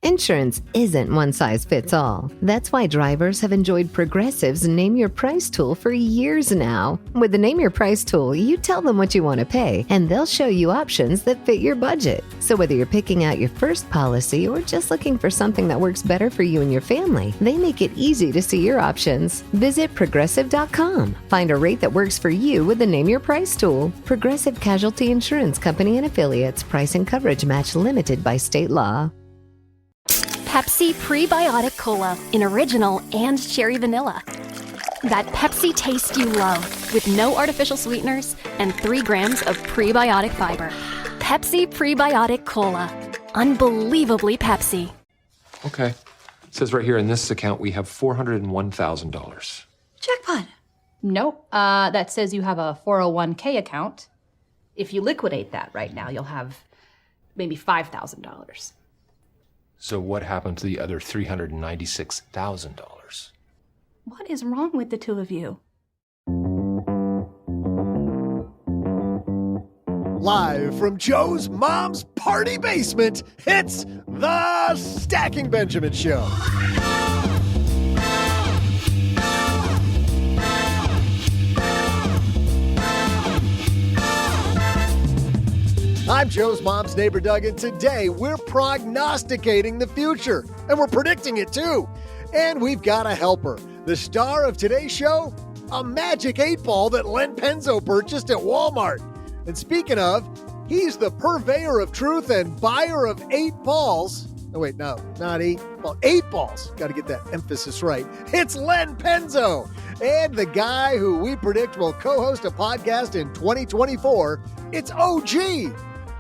Insurance isn't one size fits all. That's why drivers have enjoyed Progressive's Name Your Price tool for years now. With the Name Your Price tool, you tell them what you want to pay, and they'll show you options that fit your budget. So whether you're picking out your first policy or just looking for something that works better for you and your family, they make it easy to see your options. Visit Progressive.com. Find a rate that works for you with the Name Your Price tool. Progressive Casualty Insurance Company and Affiliates. Price and coverage match limited by state law. Pepsi Prebiotic Cola in original and cherry vanilla. That Pepsi taste you love with no artificial sweeteners and 3 grams of prebiotic fiber. Pepsi Prebiotic Cola. Unbelievably Pepsi. Okay. It says right here in this account we have $401,000. Jackpot. Nope. That says you have a 401k account. If you liquidate that right now, you'll have maybe $5,000. So what happened to the other $396,000? What is wrong with the two of you? Live from Joe's mom's party basement, it's the Stacking Benjamin Show. I'm Joe's mom's neighbor, Doug, and today we're prognosticating the future, and we're predicting it too. And we've got a helper. The star of today's show, a magic 8-ball that Len Penzo purchased at Walmart. And speaking of, he's the purveyor of truth and buyer of 8 balls. Oh, wait, no, not 8. Well, 8 balls. Got to get that emphasis right. It's Len Penzo. And the guy who we predict will co-host a podcast in 2024, it's OG.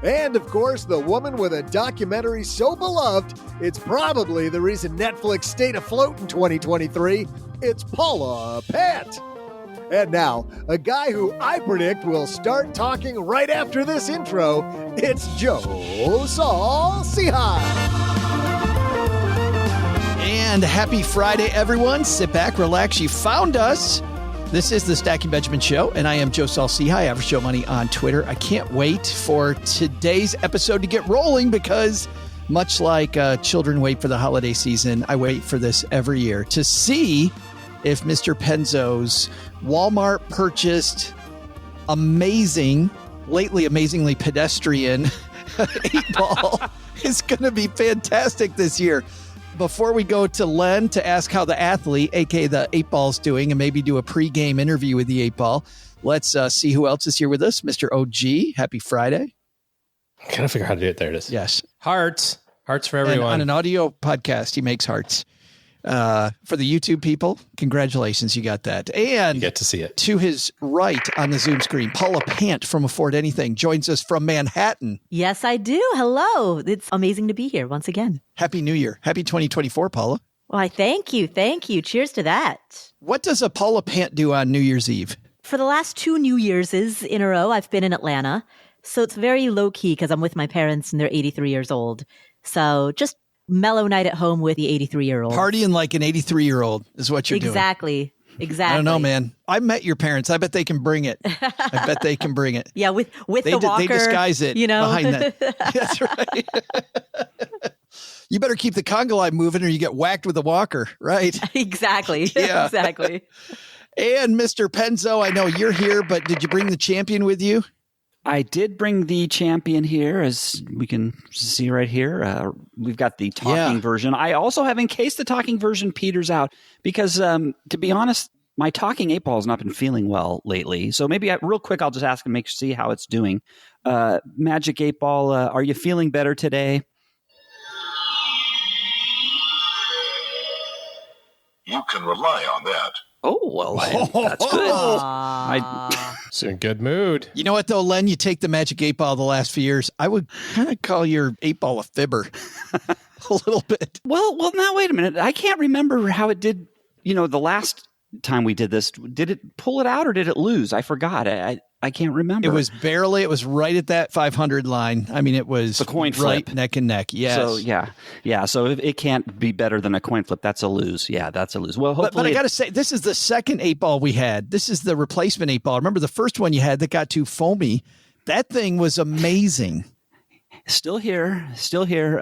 And, of course, the woman with a documentary so beloved, it's probably the reason Netflix stayed afloat in 2023. It's Paula Pant. And now, a guy who I predict will start talking right after this intro, it's Joe Saul-Sehy. And happy Friday, everyone. Sit back, relax. You found us. This is the Stacking Benjamin Show, and I am Joe Saul-Sehy. Average Joe Money on Twitter. I can't wait for today's episode to get rolling because much like children wait for the holiday season, I wait for this every year to see if Mr. Penzo's Walmart purchased amazingly pedestrian 8-ball is going to be fantastic this year. Before we go to Len to ask how the athlete, a.k.a. the 8-ball's doing, and maybe do a pregame interview with the 8-ball, let's see who else is here with us. Mr. OG, happy Friday. I'm trying to figure out how to do it. There it is. Yes. Hearts for everyone. And on an audio podcast, he makes hearts. For the YouTube people, congratulations, you got that. And you get to see it. To his right on the Zoom screen, Paula Pant from Afford Anything joins us from Manhattan. Yes, I do. Hello. It's amazing to be here once again. Happy New Year. Happy 2024, Paula. Why, thank you. Thank you. Cheers to that. What does a Paula Pant do on New Year's Eve? For the last 2 New Year's in a row, I've been in Atlanta. So it's very low key because I'm with my parents and they're 83 years old. So just mellow night at home with the 83-year-old. Partying like an 83-year-old is what you're doing. Exactly. I don't know, man. I met your parents. I bet they can bring it. Yeah, with the walker. They disguise it behind that. That's right. You better keep the conga line moving or you get whacked with a walker, right? Exactly. Yeah. Exactly. And Mr. Penzo, I know you're here, but did you bring the champion with you? I did bring the champion here, as we can see right here. We've got the talking version. I also have, in case the talking version peters out, because to be honest, my talking 8-ball has not been feeling well lately. So maybe real quick, I'll just ask and see how it's doing. Magic 8-ball, are you feeling better today? You can rely on that. Oh, well, that's good. It's in a good mood. You know what, though, Len? You take the Magic 8-ball the last few years, I would kind of call your 8-ball a fibber a little bit. Well, now, wait a minute. I can't remember how it did, the last time we did this. Did it pull it out or did it lose? I forgot. I can't remember. It was right at that 500 line. I mean, it was the coin flip. Right neck and neck. Yes. So, yeah. So it can't be better than a coin flip. That's a lose. Yeah, that's a lose. Well, hopefully. But I got to say, this is the second 8-ball we had. This is the replacement 8-ball. Remember the first one you had that got too foamy? That thing was amazing. Still here.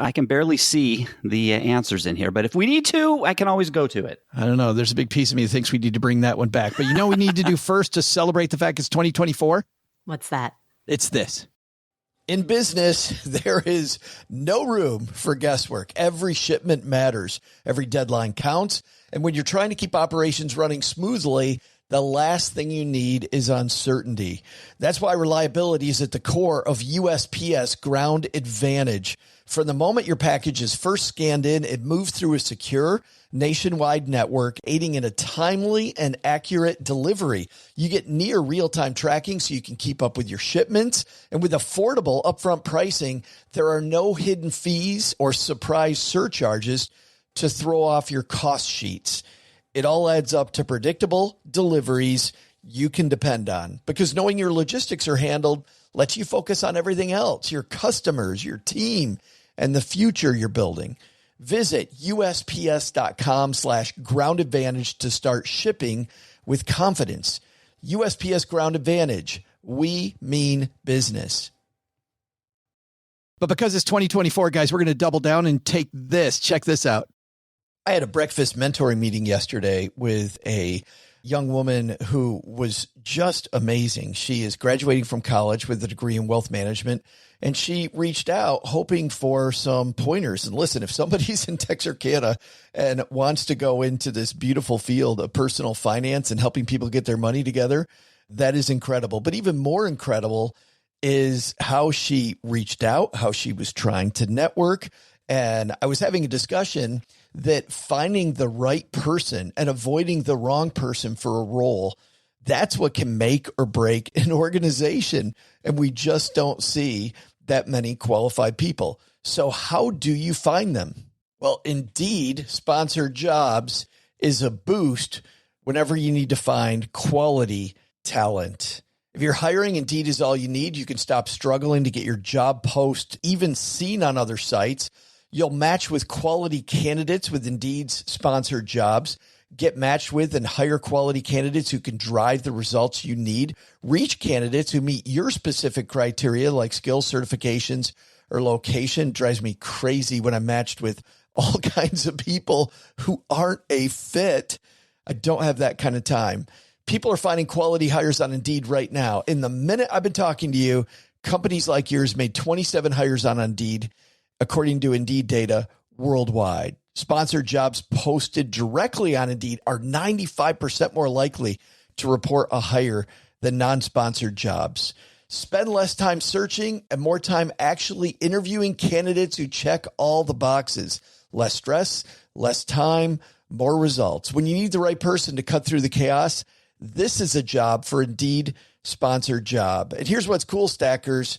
I can barely see the answers in here, but if we need to, I can always go to it. I don't know. There's a big piece of me that thinks we need to bring that one back. But you know what we need to do first to celebrate the fact it's 2024? What's that? It's this. In business, there is no room for guesswork. Every shipment matters. Every deadline counts. And when you're trying to keep operations running smoothly, the last thing you need is uncertainty. That's why reliability is at the core of USPS Ground Advantage. From the moment your package is first scanned in, it moves through a secure nationwide network, aiding in a timely and accurate delivery. You get near real-time tracking so you can keep up with your shipments. And with affordable upfront pricing, there are no hidden fees or surprise surcharges to throw off your cost sheets. It all adds up to predictable deliveries you can depend on, because knowing your logistics are handled lets you focus on everything else, your customers, your team, and the future you're building. Visit USPS.com/Ground Advantage to start shipping with confidence. USPS Ground Advantage. We mean business. But because it's 2024, guys, we're going to double down and take this. Check this out. I had a breakfast mentoring meeting yesterday with a young woman who was just amazing. She is graduating from college with a degree in wealth management, and she reached out hoping for some pointers. And listen, if somebody's in Texarkana and wants to go into this beautiful field of personal finance and helping people get their money together, that is incredible. But even more incredible is how she reached out, how she was trying to network. And I was having a discussion that finding the right person and avoiding the wrong person for a role, that's what can make or break an organization. And we just don't see that many qualified people. So how do you find them? Well, Indeed sponsored jobs is a boost whenever you need to find quality talent. If you're hiring, Indeed is all you need. You can stop struggling to get your job post even seen on other sites. You'll match with quality candidates with Indeed's sponsored jobs. Get matched with and hire quality candidates who can drive the results you need. Reach candidates who meet your specific criteria like skills, certifications, or location. It drives me crazy when I'm matched with all kinds of people who aren't a fit. I don't have that kind of time. People are finding quality hires on Indeed right now. In the minute I've been talking to you, companies like yours made 27 hires on Indeed, according to Indeed data worldwide. Sponsored jobs posted directly on Indeed are 95% more likely to report a hire than non-sponsored jobs. Spend less time searching and more time actually interviewing candidates who check all the boxes. Less stress, less time, more results. When you need the right person to cut through the chaos, this is a job for Indeed sponsored job. And here's what's cool, Stackers.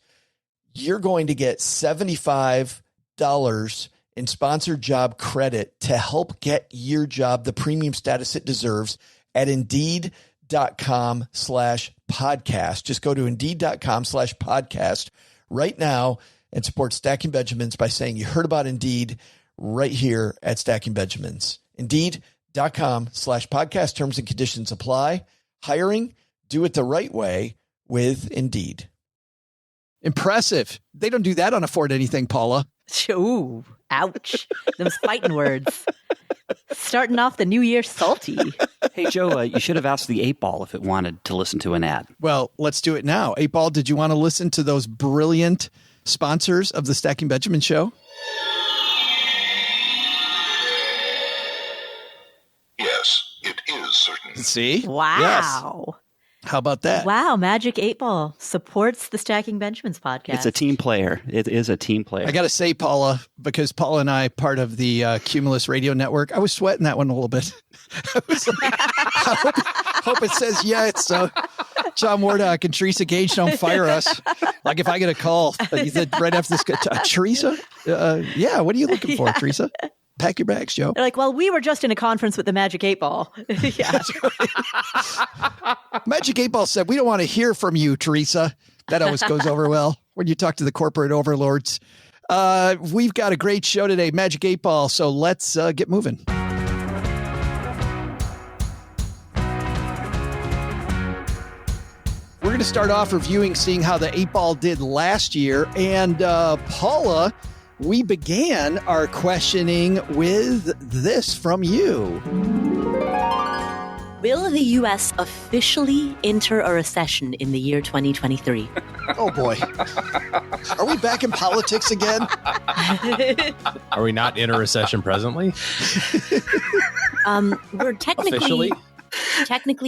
You're going to get $75 in sponsored job credit to help get your job the premium status it deserves at Indeed.com/podcast. Just go to Indeed.com/podcast right now and support Stacking Benjamins by saying you heard about Indeed right here at Stacking Benjamins. Indeed.com/podcast. Terms and conditions apply. Hiring, do it the right way with Indeed. Impressive. They don't do that on Afford Anything, Paula. Ooh, ouch. Those fighting words. Starting off the new year salty. Hey, Joe, you should have asked the 8-Ball if it wanted to listen to an ad. Well, let's do it now. 8-Ball, did you want to listen to those brilliant sponsors of the Stacking Benjamin Show? Yes, it is certain. See? Wow. Yes. How about that? Wow, Magic 8-Ball supports the Stacking Benjamins podcast. It's a team player. It is a team player. I got to say, Paula, because Paula and I, part of the Cumulus Radio Network, I was sweating that one a little bit. I was like, I hope it says, yeah, it's John Wardock and Teresa Gage don't fire us. Like if I get a call right after this, Teresa? Yeah, what are you looking for, Teresa? Pack your bags, Joe. They're like, well, we were just in a conference with the Magic 8-Ball. Yeah. Magic 8-Ball said, we don't want to hear from you, Teresa. That always goes over well when you talk to the corporate overlords. We've got a great show today, Magic 8-Ball, so let's get moving. We're going to start off reviewing, seeing how the 8-ball did last year. And Paula, we began our questioning with this from you. Will the U.S. officially enter a recession in the year 2023? Oh, boy. Are we back in politics again? Are we not in a recession presently? We're technically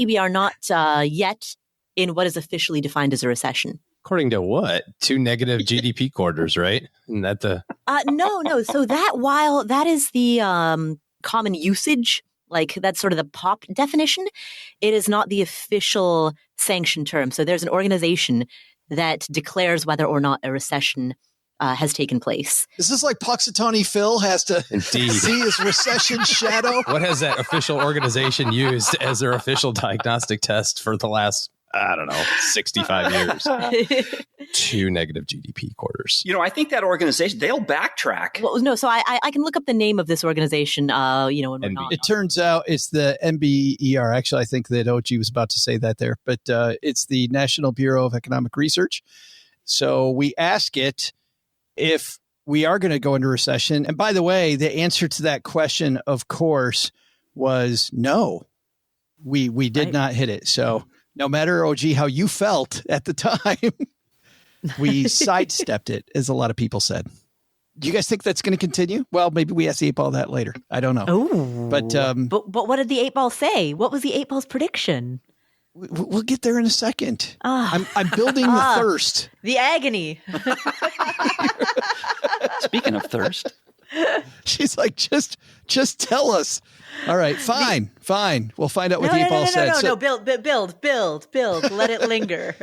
we are not yet in what is officially defined as a recession. According to what? 2 negative GDP quarters, right? Isn't that the... No. So while that is the common usage, like that's sort of the pop definition, it is not the official sanctioned term. So there's an organization that declares whether or not a recession has taken place. Is this like Puxatawny Phil has to Indeed. see his recession shadow? What has that official organization used as their official diagnostic test for the last, 65 years? 2 negative GDP quarters. I think that organization, they'll backtrack. Well, no, so I can look up the name of this organization, when we're not. It turns out it's the NBER. Actually, I think that OG was about to say that there, but it's the National Bureau of Economic Research. So we ask it if we are going to go into recession. And by the way, the answer to that question, of course, was no. We did not hit it. So no matter, OG, how you felt at the time, we sidestepped it, as a lot of people said. Do you guys think that's going to continue? Well, maybe we ask the 8-ball that later. I don't know. Oh, but what did the 8-ball say? What was the 8-ball's prediction? We'll get there in a second. I'm building the thirst. The agony. Speaking of thirst. She's like, just tell us. All right, fine. We'll find out what the 8-ball said. No, build. Let it linger.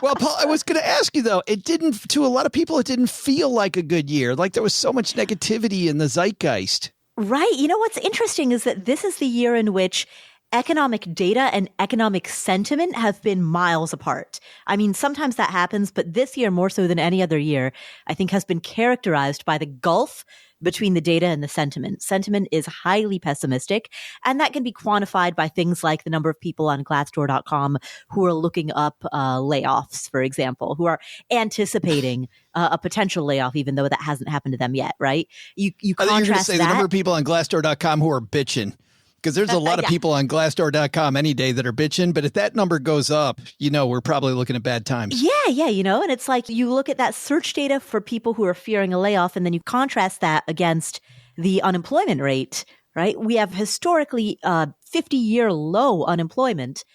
Well, Paul, I was going to ask you, though, to a lot of people, it didn't feel like a good year. Like there was so much negativity in the zeitgeist. Right. What's interesting is that this is the year in which economic data and economic sentiment have been miles apart. I mean, sometimes that happens, but this year, more so than any other year, I think has been characterized by the gulf between the data and the sentiment. Sentiment is highly pessimistic, and that can be quantified by things like the number of people on Glassdoor.com who are looking up layoffs, for example, who are anticipating a potential layoff, even though that hasn't happened to them yet, right? You contrast that. The number of people on Glassdoor.com who are bitching. Because there's a lot of people on Glassdoor.com any day that are bitching, but if that number goes up, we're probably looking at bad times. Yeah, and it's like you look at that search data for people who are fearing a layoff, and then you contrast that against the unemployment rate, right? We have historically 50-year low unemployment,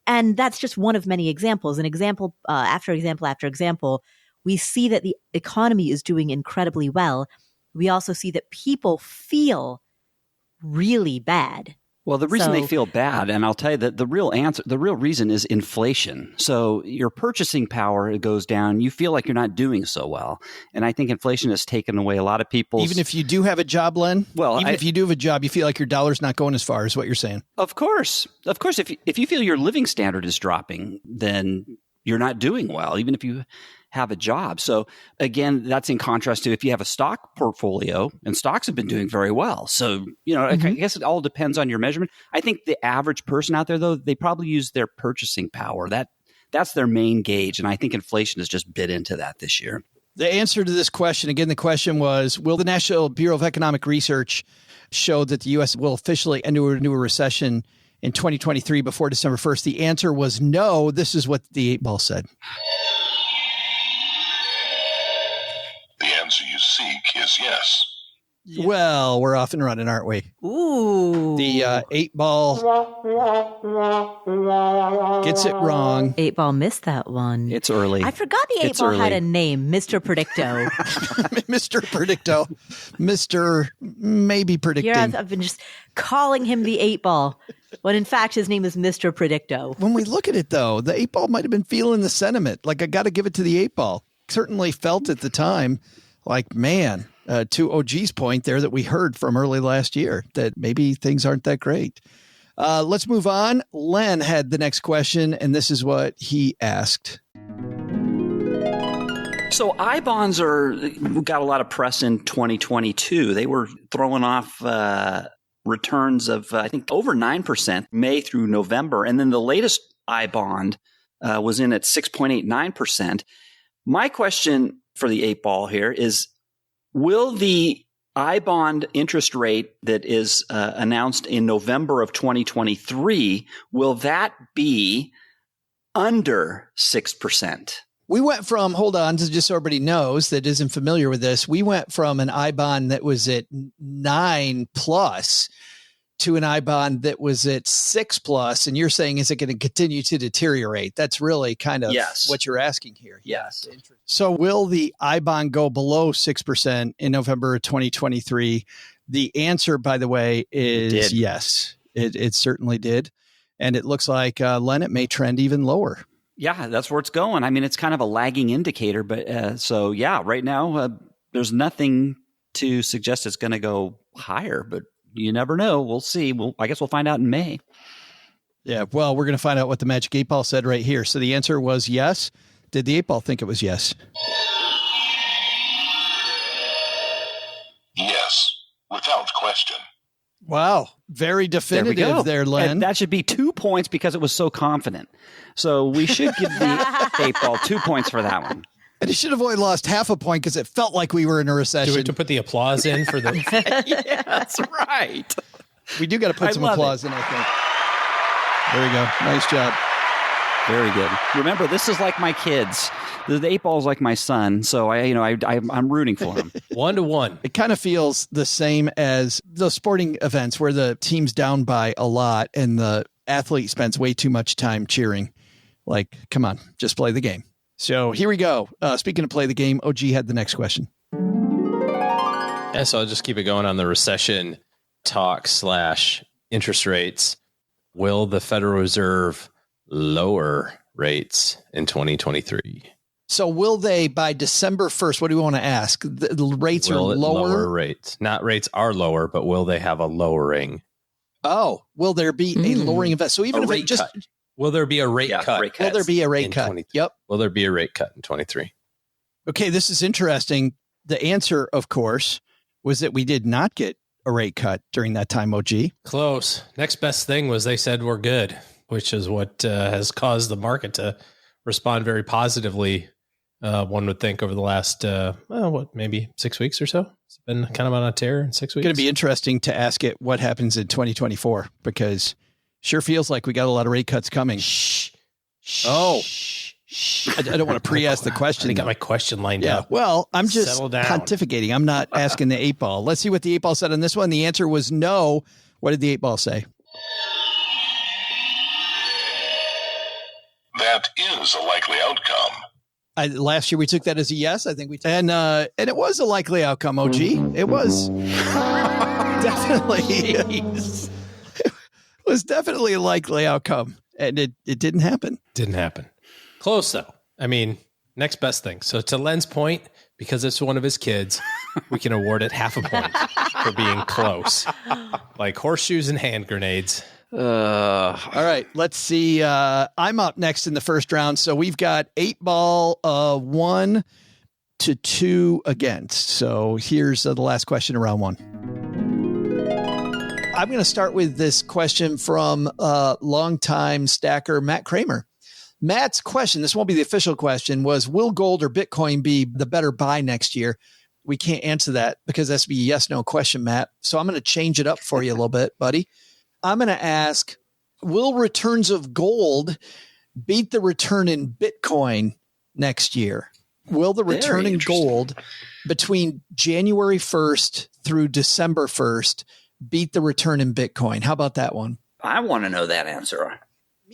and that's just one of many examples. An example after example after example, we see that the economy is doing incredibly well. We also see that people feel really bad. Well, the reason they feel bad, and I'll tell you that the real reason is inflation. So your purchasing power goes down. You feel like you're not doing so well. And I think inflation has taken away a lot of people's... Even if you do have a job, Len? Well, if you do have a job, you feel like your dollar's not going as far as what you're saying. Of course. If you feel your living standard is dropping, then you're not doing well, even if you have a job. So again, that's in contrast to if you have a stock portfolio, and stocks have been doing very well. So, I guess it all depends on your measurement. I think the average person out there, though, they probably use their purchasing power. That's their main gauge. And I think inflation has just bit into that this year. The answer to this question, again, the question was, will the National Bureau of Economic Research show that the U.S. will officially enter a new recession in 2023 before December 1st? The answer was no. This is what the 8-ball said. The answer you seek is yes. Well, we're off and running, aren't we? Ooh. The 8-ball gets it wrong. 8-ball missed that one. It's early. I forgot the 8-ball had a name, Mr. Predicto. Mr. Predicto. Mr. Maybe Predicting. Here I've been just calling him the 8-ball, when in fact his name is Mr. Predicto. When we look at it, though, the 8-ball might have been feeling the sentiment. Like, I got to give it to the 8-ball. Certainly felt at the time like, man, to OG's point there that we heard from early last year, that maybe things aren't that great. Let's move on. Len had the next question, and this is what he asked. So I-bonds got a lot of press in 2022. They were throwing off returns of, I think, over 9% May through November. And then the latest I-bond was in at 6.89%. My question for the 8 ball here is, will the I-bond interest rate that is announced in November of 2023, will that be under 6%? We went from, hold on, just so everybody knows that isn't familiar with this, we went from an I-bond that was at 9+ to an I-bond that was at 6+. And you're saying, is it going to continue to deteriorate? That's really kind of what you're asking here. Yes. So will the I-bond go below 6% in November of 2023? The answer, by the way, is yes. It certainly did. And it looks like, Len, it may trend even lower. Yeah, that's where it's going. I mean, it's kind of a lagging indicator, but so yeah, right now there's nothing to suggest it's going to go higher, but you never know. We'll see. I guess we'll find out in May. Yeah, well, we're going to find out what the Magic 8 Ball said right here. So the answer was yes. Did the 8 Ball think it was yes? Yes, without question. Wow, very definitive there, Len. And that should be 2 points because it was so confident. So we should give the 8 Ball 2 points for that one. And it should have only lost half a point because it felt like we were in a recession. Do we have to put the applause in for the... Yeah, that's right. We do got to put some applause in, I think. There we go. Nice job. Very good. Remember, this is like my kids. The 8 Ball is like my son, so I'm rooting for him. 1-1. It kind of feels the same as those sporting events where the team's down by a lot and the athlete spends way too much time cheering. Like, come on, just play the game. So here we go. Speaking of play the game, OG had the next question. Yeah, so I'll just keep it going on the recession talk / interest rates. Will the Federal Reserve lower rates in 2023? So will they by December 1st? What do we want to ask? The rates will are lower? Lower rates. Not rates are lower, but will they have a lowering? Oh, will there be a lowering of that? So even if it just... Cut. Will there be a rate cut? Will there be a rate cut? Yep. Will there be a rate cut in 23? Okay, this is interesting. The answer, of course, was that we did not get a rate cut during that time, OG. Close. Next best thing was they said we're good, which is what has caused the market to respond very positively, one would think, over the last, maybe 6 weeks or so. It's been kind of on a tear in 6 weeks. It's going to be interesting to ask it what happens in 2024 because sure feels like we got a lot of rate cuts coming. I don't want to pre-ask the question. I got my question lined up. Well, I'm just pontificating. I'm not asking the 8 Ball. Let's see what the 8 Ball said on this one. The answer was no. What did the 8 Ball say? That is a likely outcome. Last year we took that as a yes. I think we and it was a likely outcome. OG, it was definitely. It was definitely a likely outcome, and it didn't happen. Didn't happen. Close, though. I mean, next best thing. So to Len's point, because it's one of his kids, we can award it half a point for being close. Like horseshoes and hand grenades. All right, let's see. I'm up next in the first round. So we've got 8 Ball, 1-2 against. So here's the last question of round 1. I'm going to start with this question from longtime stacker Matt Kramer. Matt's question, this won't be the official question, was will gold or Bitcoin be the better buy next year? We can't answer that because that's be a yes/no question, Matt. So I'm going to change it up for you a little bit, buddy. I'm going to ask, will returns of gold beat the return in Bitcoin next year? Will the return in gold between January 1st through December 1st beat the return in Bitcoin? How about that one? I want to know that answer.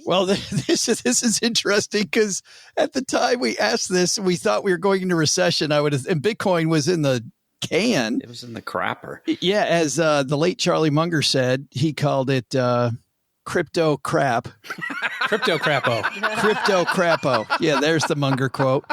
Well, this is interesting because at the time we asked this, we thought we were going into recession. And Bitcoin was in the can. It was in the crapper. Yeah, as the late Charlie Munger said, he called it crypto crap. Crypto crappo. Crypto crappo. Yeah, there's the Munger quote.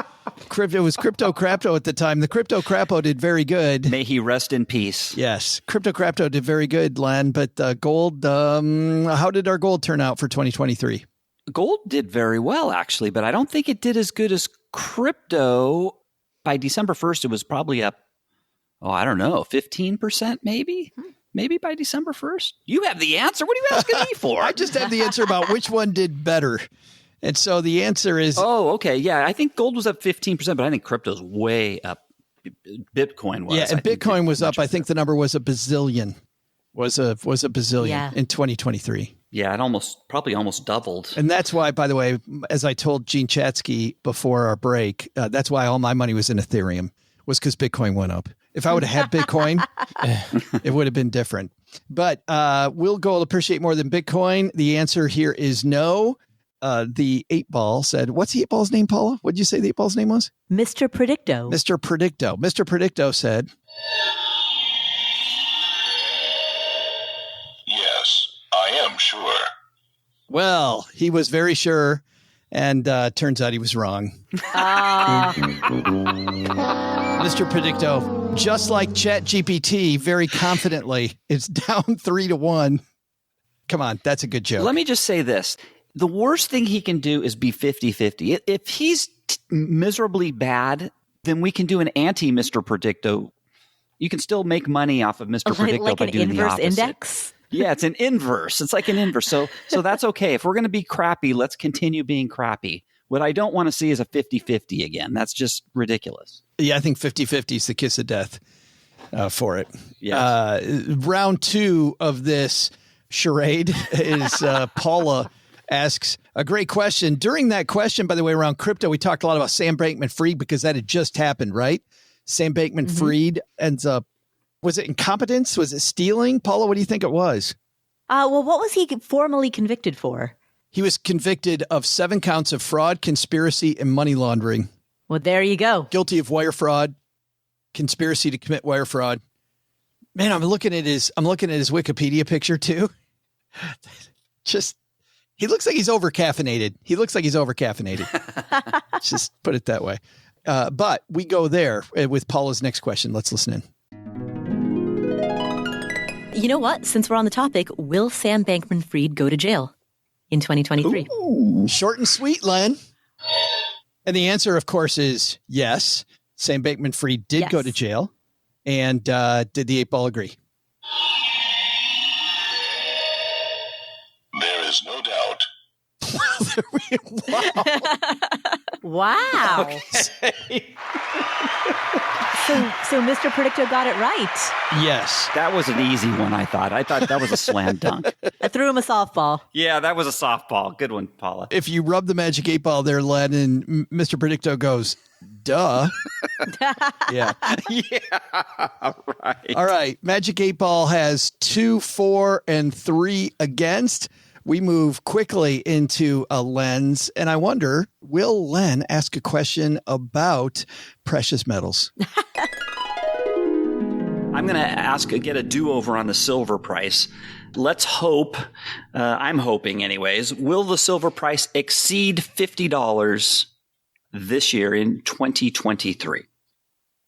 It was crypto crappo at the time. The crypto crappo did very good. May he rest in peace. Yes, crypto crappo did very good, Len. But gold, how did our gold turn out for 2023? Gold did very well, actually, but I don't think it did as good as crypto. By December 1st, it was probably up, 15% maybe? Maybe by December 1st? You have the answer. What are you asking me for? I just have the answer about which one did better. And so the answer is... Oh, okay. Yeah, I think gold was up 15%, but I think crypto's way up. Bitcoin was. Yeah, and Bitcoin was up. I think the number was a bazillion. Was a bazillion in 2023. Yeah, it probably almost doubled. And that's why, by the way, as I told Gene Chatsky before our break, that's why all my money was in Ethereum, was because Bitcoin went up. If I would have had Bitcoin, it would have been different. But will gold appreciate more than Bitcoin? The answer here is no. The 8-ball said, what's the 8-ball's name, Paula? What did you say the 8-ball's name was? Mr. Predicto. Mr. Predicto. Mr. Predicto said... Yes, I am sure. Well, he was very sure, and turns out he was wrong. Mr. Predicto, just like ChatGPT, very confidently, it's down 3-1. Come on, that's a good joke. Let me just say this. The worst thing he can do is be 50-50. If he's miserably bad, then we can do an anti-Mr. Predicto. You can still make money off of Mr. Predicto by doing the opposite. Index? Yeah, it's an inverse. It's like an inverse. So that's okay. If we're going to be crappy, let's continue being crappy. What I don't want to see is a 50-50 again. That's just ridiculous. Yeah, I think 50-50 is the kiss of death for it. Yes. Round 2 of this charade is Paula asks a great question. During that question, by the way, around crypto, we talked a lot about Sam Bankman-Fried because that had just happened, right? Sam Bankman-Fried ends up, was it incompetence? Was it stealing? Paula, what do you think it was? Well, what was he formally convicted for? He was convicted of 7 counts of fraud, conspiracy, and money laundering. Well, there you go. Guilty of wire fraud, conspiracy to commit wire fraud. Man, I'm looking at his Wikipedia picture too. He looks like he's over-caffeinated. Just put it that way. But we go there with Paula's next question. Let's listen in. You know what? Since we're on the topic, will Sam Bankman-Fried go to jail in 2023? Ooh, short and sweet, Len. And the answer, of course, is yes. Sam Bankman-Fried did go to jail. And did the 8-ball agree? There is no doubt. Wow. Okay. So Mr. Predicto got it right. Yes. That was an easy one, I thought. I thought that was a slam dunk. I threw him a softball. Yeah, that was a softball. Good one, Paula. If you rub the magic 8-ball there, Len, and Mr. Predicto goes, duh. Yeah. Yeah, right. All right. Magic 8-ball has 2, 4, and 3 against. We move quickly into a Len's, and I wonder, will Len ask a question about precious metals? I'm going to get a do-over on the silver price. Let's hope, I'm hoping anyways, will the silver price exceed $50 this year in 2023?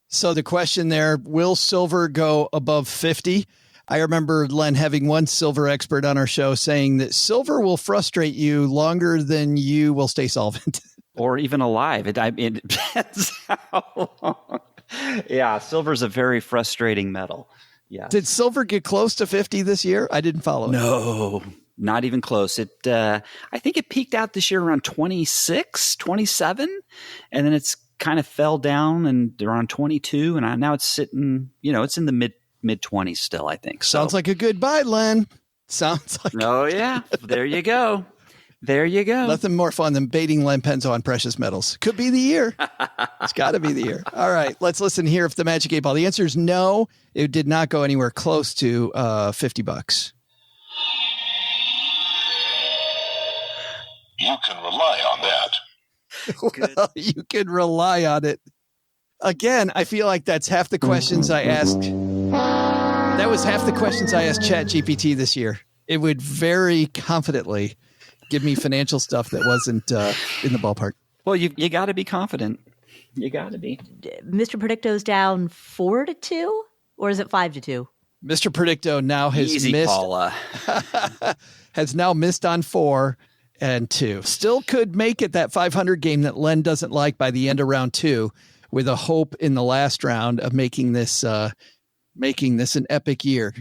So the question there, will silver go above 50? I remember, Len, having one silver expert on our show saying that silver will frustrate you longer than you will stay solvent. Or even alive. It depends how long. Yeah, silver's a very frustrating metal. Yeah. Did silver get close to 50 this year? I didn't follow it. No, not even close. I think it peaked out this year around 26, 27, and then it's kind of fell down and around 22, and now it's sitting, it's in the mid-20s still, I think. Sounds like a good buy, Len. Sounds like. Oh, yeah. There you go. There you go. Nothing more fun than baiting Len Penzo on precious metals. Could be the year. It's got to be the year. All right. Let's listen here if the Magic 8-ball. The answer is no. It did not go anywhere close to $50. You can rely on that. Well, you can rely on it. Again, I feel like that's half the questions I asked. That was half the questions I asked ChatGPT this year. It would very confidently give me financial stuff that wasn't in the ballpark. Well, you got to be confident. You got to be. Mr. Predicto's down 4-2, or is it 5-2? Mr. Predicto now has missed. Paula. Has now missed on 4 and 2. Still could make it that 500 game that Len doesn't like by the end of round 2, with a hope in the last round of making this an epic year.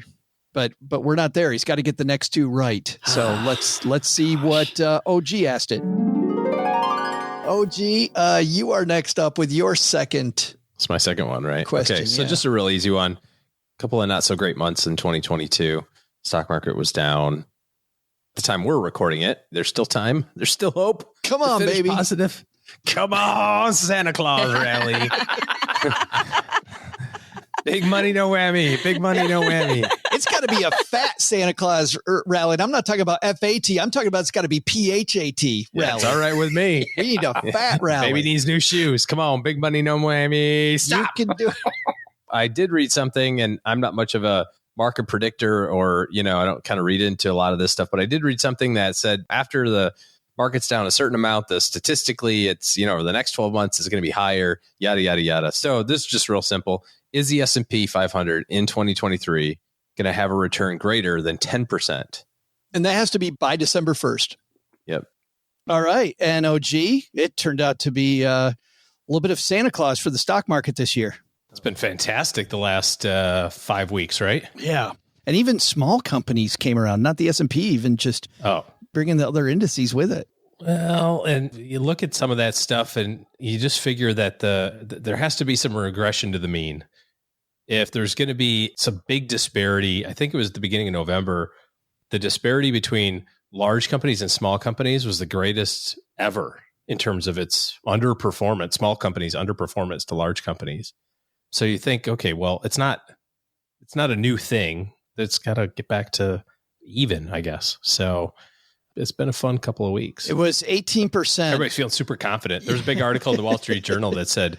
But we're not there. He's got to get the next 2 right. So let's see what OG asked it. OG, you are next up with your second. It's my second one, right? Question, okay, so just a real easy one. A couple of not so great months in 2022. Stock market was down. The time we're recording it, there's still time. There's still hope. Come on, baby. Positive. Come on, Santa Claus rally. Big money, no whammy. Big money, no whammy. It's got to be a fat Santa Claus rally. And I'm not talking about FAT. I'm talking about it's got to be PHAT rally. It's all right with me. We need a fat rally. Baby needs new shoes. Come on, big money, no whammy. Stop. You can do it. I did read something, and I'm not much of a market predictor, or, I don't kind of read into a lot of this stuff, but I did read something that said after the market's down a certain amount, statistically it's, over the next 12 months is going to be higher, yada, yada, yada. So this is just real simple. Is the S&P 500 in 2023 going to have a return greater than 10%? And that has to be by December 1st. Yep. All right. And OG, it turned out to be a little bit of Santa Claus for the stock market this year. It's been fantastic the last 5 weeks, right? Yeah. And even small companies came around, not the S&P, even just bringing the other indices with it. Well, and you look at some of that stuff and you just figure that there has to be some regression to the mean. If there's going to be some big disparity, I think it was the beginning of November, the disparity between large companies and small companies was the greatest ever in terms of its underperformance, small companies' underperformance to large companies. So you think, okay, well, it's not a new thing. It's got to get back to even, I guess. So it's been a fun couple of weeks. It was 18%. Everybody's feeling super confident. There was a big article in the Wall Street Journal that said,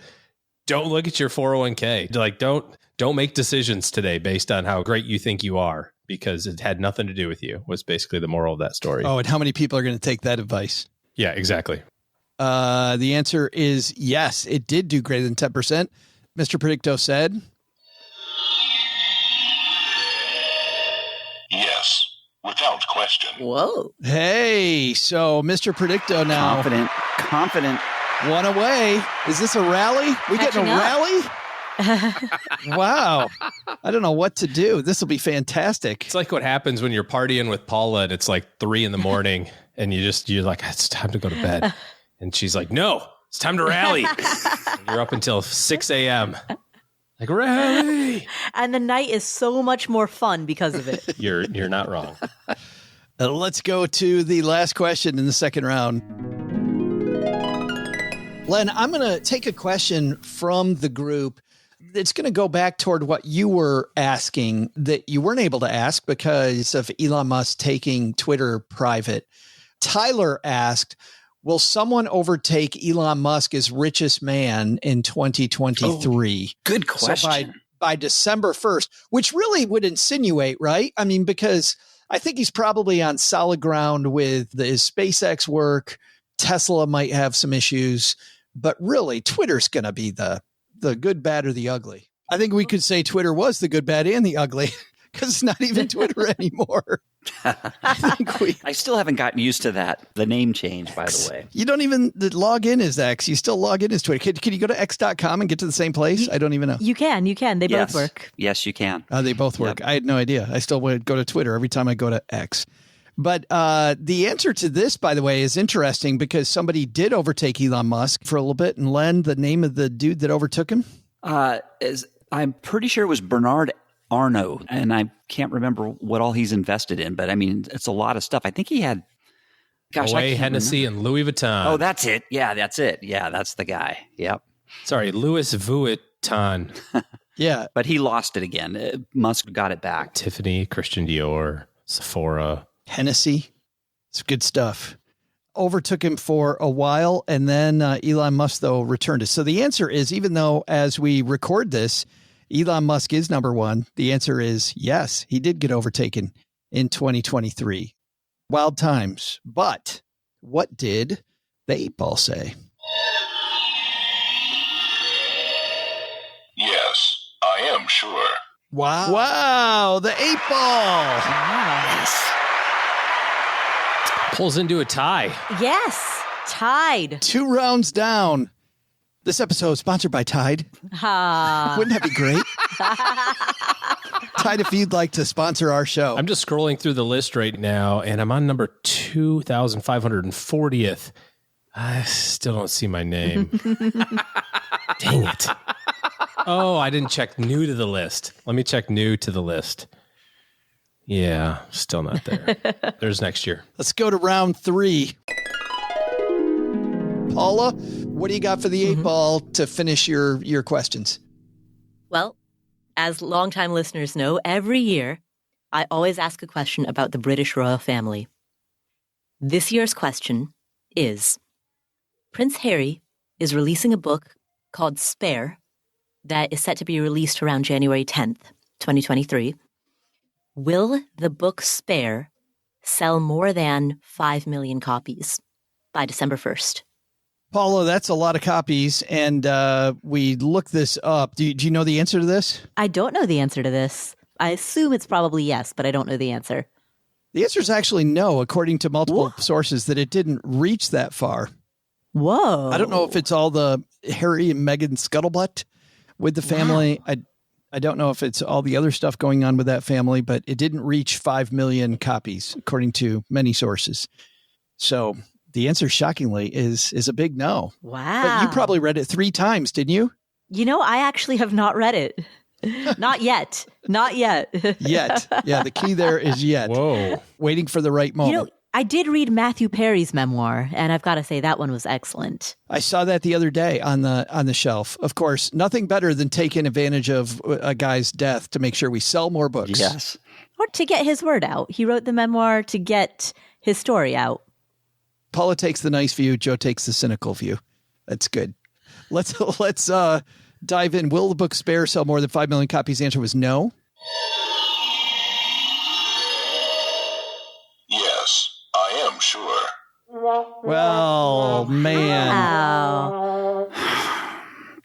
don't look at your 401k. Like, don't make decisions today based on how great you think you are, because it had nothing to do with you, was basically the moral of that story. Oh, and how many people are going to take that advice? Yeah, exactly. The answer is yes, it did do greater than 10%. Mr. Predicto said, yes, without question. Whoa. Hey, so Mr. Predicto now. Confident. One away. Is this a rally? We getting a rally? Wow. I don't know what to do. This will be fantastic. It's like what happens when you're partying with Paula and it's like 3 a.m. and you're like, it's time to go to bed. And she's like, no, it's time to rally. You're up until 6 a.m. Like, rally. And the night is so much more fun because of it. You're not wrong. Let's go to the last question in the second round. Len, I'm going to take a question from the group. It's going to go back toward what you were asking that you weren't able to ask because of Elon Musk taking Twitter private. Tyler asked, will someone overtake Elon Musk as richest man in 2023? Good question. So by December 1st, which really would insinuate, right? I mean, because I think he's probably on solid ground with his SpaceX work. Tesla might have some issues, but really Twitter's going to be the good, bad, or the ugly. I think we could say Twitter was the good, bad, and the ugly because it's not even Twitter anymore. I still haven't gotten used to that. The name change, by the way. You don't even log in as X. You still log in as Twitter. Can you go to x.com and get to the same place? I don't even know. You can. They both work. Yes, you can. They both work. Yep. I had no idea. I still would go to Twitter every time I go to X. But the answer to this, by the way, is interesting because somebody did overtake Elon Musk for a little bit. And Len, the name of the dude that overtook him? I'm pretty sure it was Bernard Arnault, and I can't remember what all he's invested in, but I mean, it's a lot of stuff. I think he had, Hennessy and Louis Vuitton. Oh, that's it. Yeah, that's it. Yeah, that's the guy. Yep. Sorry, Louis Vuitton. Yeah. But he lost it again. Musk got it back. Tiffany, Christian Dior, Sephora. Hennessy. It's good stuff. Overtook him for a while, and then Elon Musk, though, returned it. So the answer is, even though as we record this, Elon Musk is number one, the answer is yes, he did get overtaken in 2023. Wild times. But what did the 8-Ball say? Yes, I am sure. Wow. Wow, the 8-Ball. Yes. Pulls into a tie. Yes, Tide. 2 rounds down. This episode is sponsored by Tide. Wouldn't that be great? Tide, if you'd like to sponsor our show. I'm just scrolling through the list right now, and I'm on number 2,540th. I still don't see my name. Dang it. Oh, I didn't check new to the list. Let me check new to the list. Yeah, still not there. There's next year. Let's go to round 3. Paula, what do you got for the 8 ball to finish your questions? Well, as longtime listeners know, every year I always ask a question about the British royal family. This year's question is, Prince Harry is releasing a book called Spare that is set to be released around January 10th, 2023. Will the book Spare sell more than 5 million copies by December 1st? Paula, that's a lot of copies, and we looked this up. Do you know the answer to this? I don't know the answer to this. I assume it's probably yes, but I don't know the answer. The answer is actually no, according to multiple sources, that it didn't reach that far. Whoa. I don't know if it's all the Harry and Meghan scuttlebutt with the family. Wow. I don't know if it's all the other stuff going on with that family, but it didn't reach 5 million copies, according to many sources. So the answer, shockingly, is a big no. Wow. But you probably read it 3 times, didn't you? You know, I actually have not read it. Not yet. Not yet. Yet. Yeah, the key there is yet. Whoa. Waiting for the right moment. You know, I did read Matthew Perry's memoir, and I've got to say that one was excellent. I saw that the other day on the shelf. Of course, nothing better than taking advantage of a guy's death to make sure we sell more books. Yes. Or to get his word out. He wrote the memoir to get his story out. Paula takes the nice view. Joe takes the cynical view. That's good. Let's dive in. Will the book Spare sell more than 5 million copies? The answer was no. Yes, I am sure. Well, man. Wow.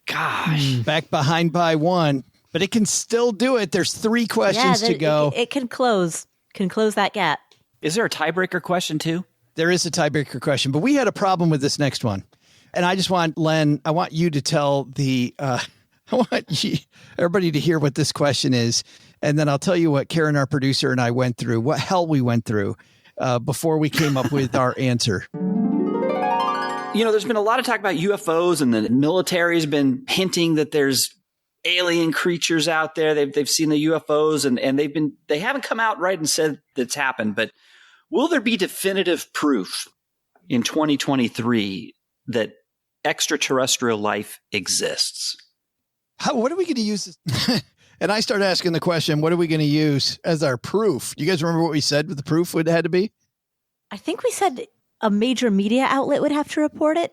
Gosh. Back behind by 1. But it can still do it. There's 3 questions to go. It can close that gap. Is there a tiebreaker question too? There is a tiebreaker question, but we had a problem with this next one. And I just want, Len, I want you to tell I want everybody to hear what this question is. And then I'll tell you what Karen, our producer, and I went through, what hell we went through before we came up with our answer. You know, there's been a lot of talk about UFOs, and the military's been hinting that there's alien creatures out there. They've seen the UFOs, and they haven't come out right and said that's happened. But will there be definitive proof in 2023 that extraterrestrial life exists? What are we going to use? And I started asking the question, what are we going to use as our proof? You guys remember what we said what the proof would had to be? I think we said a major media outlet would have to report it.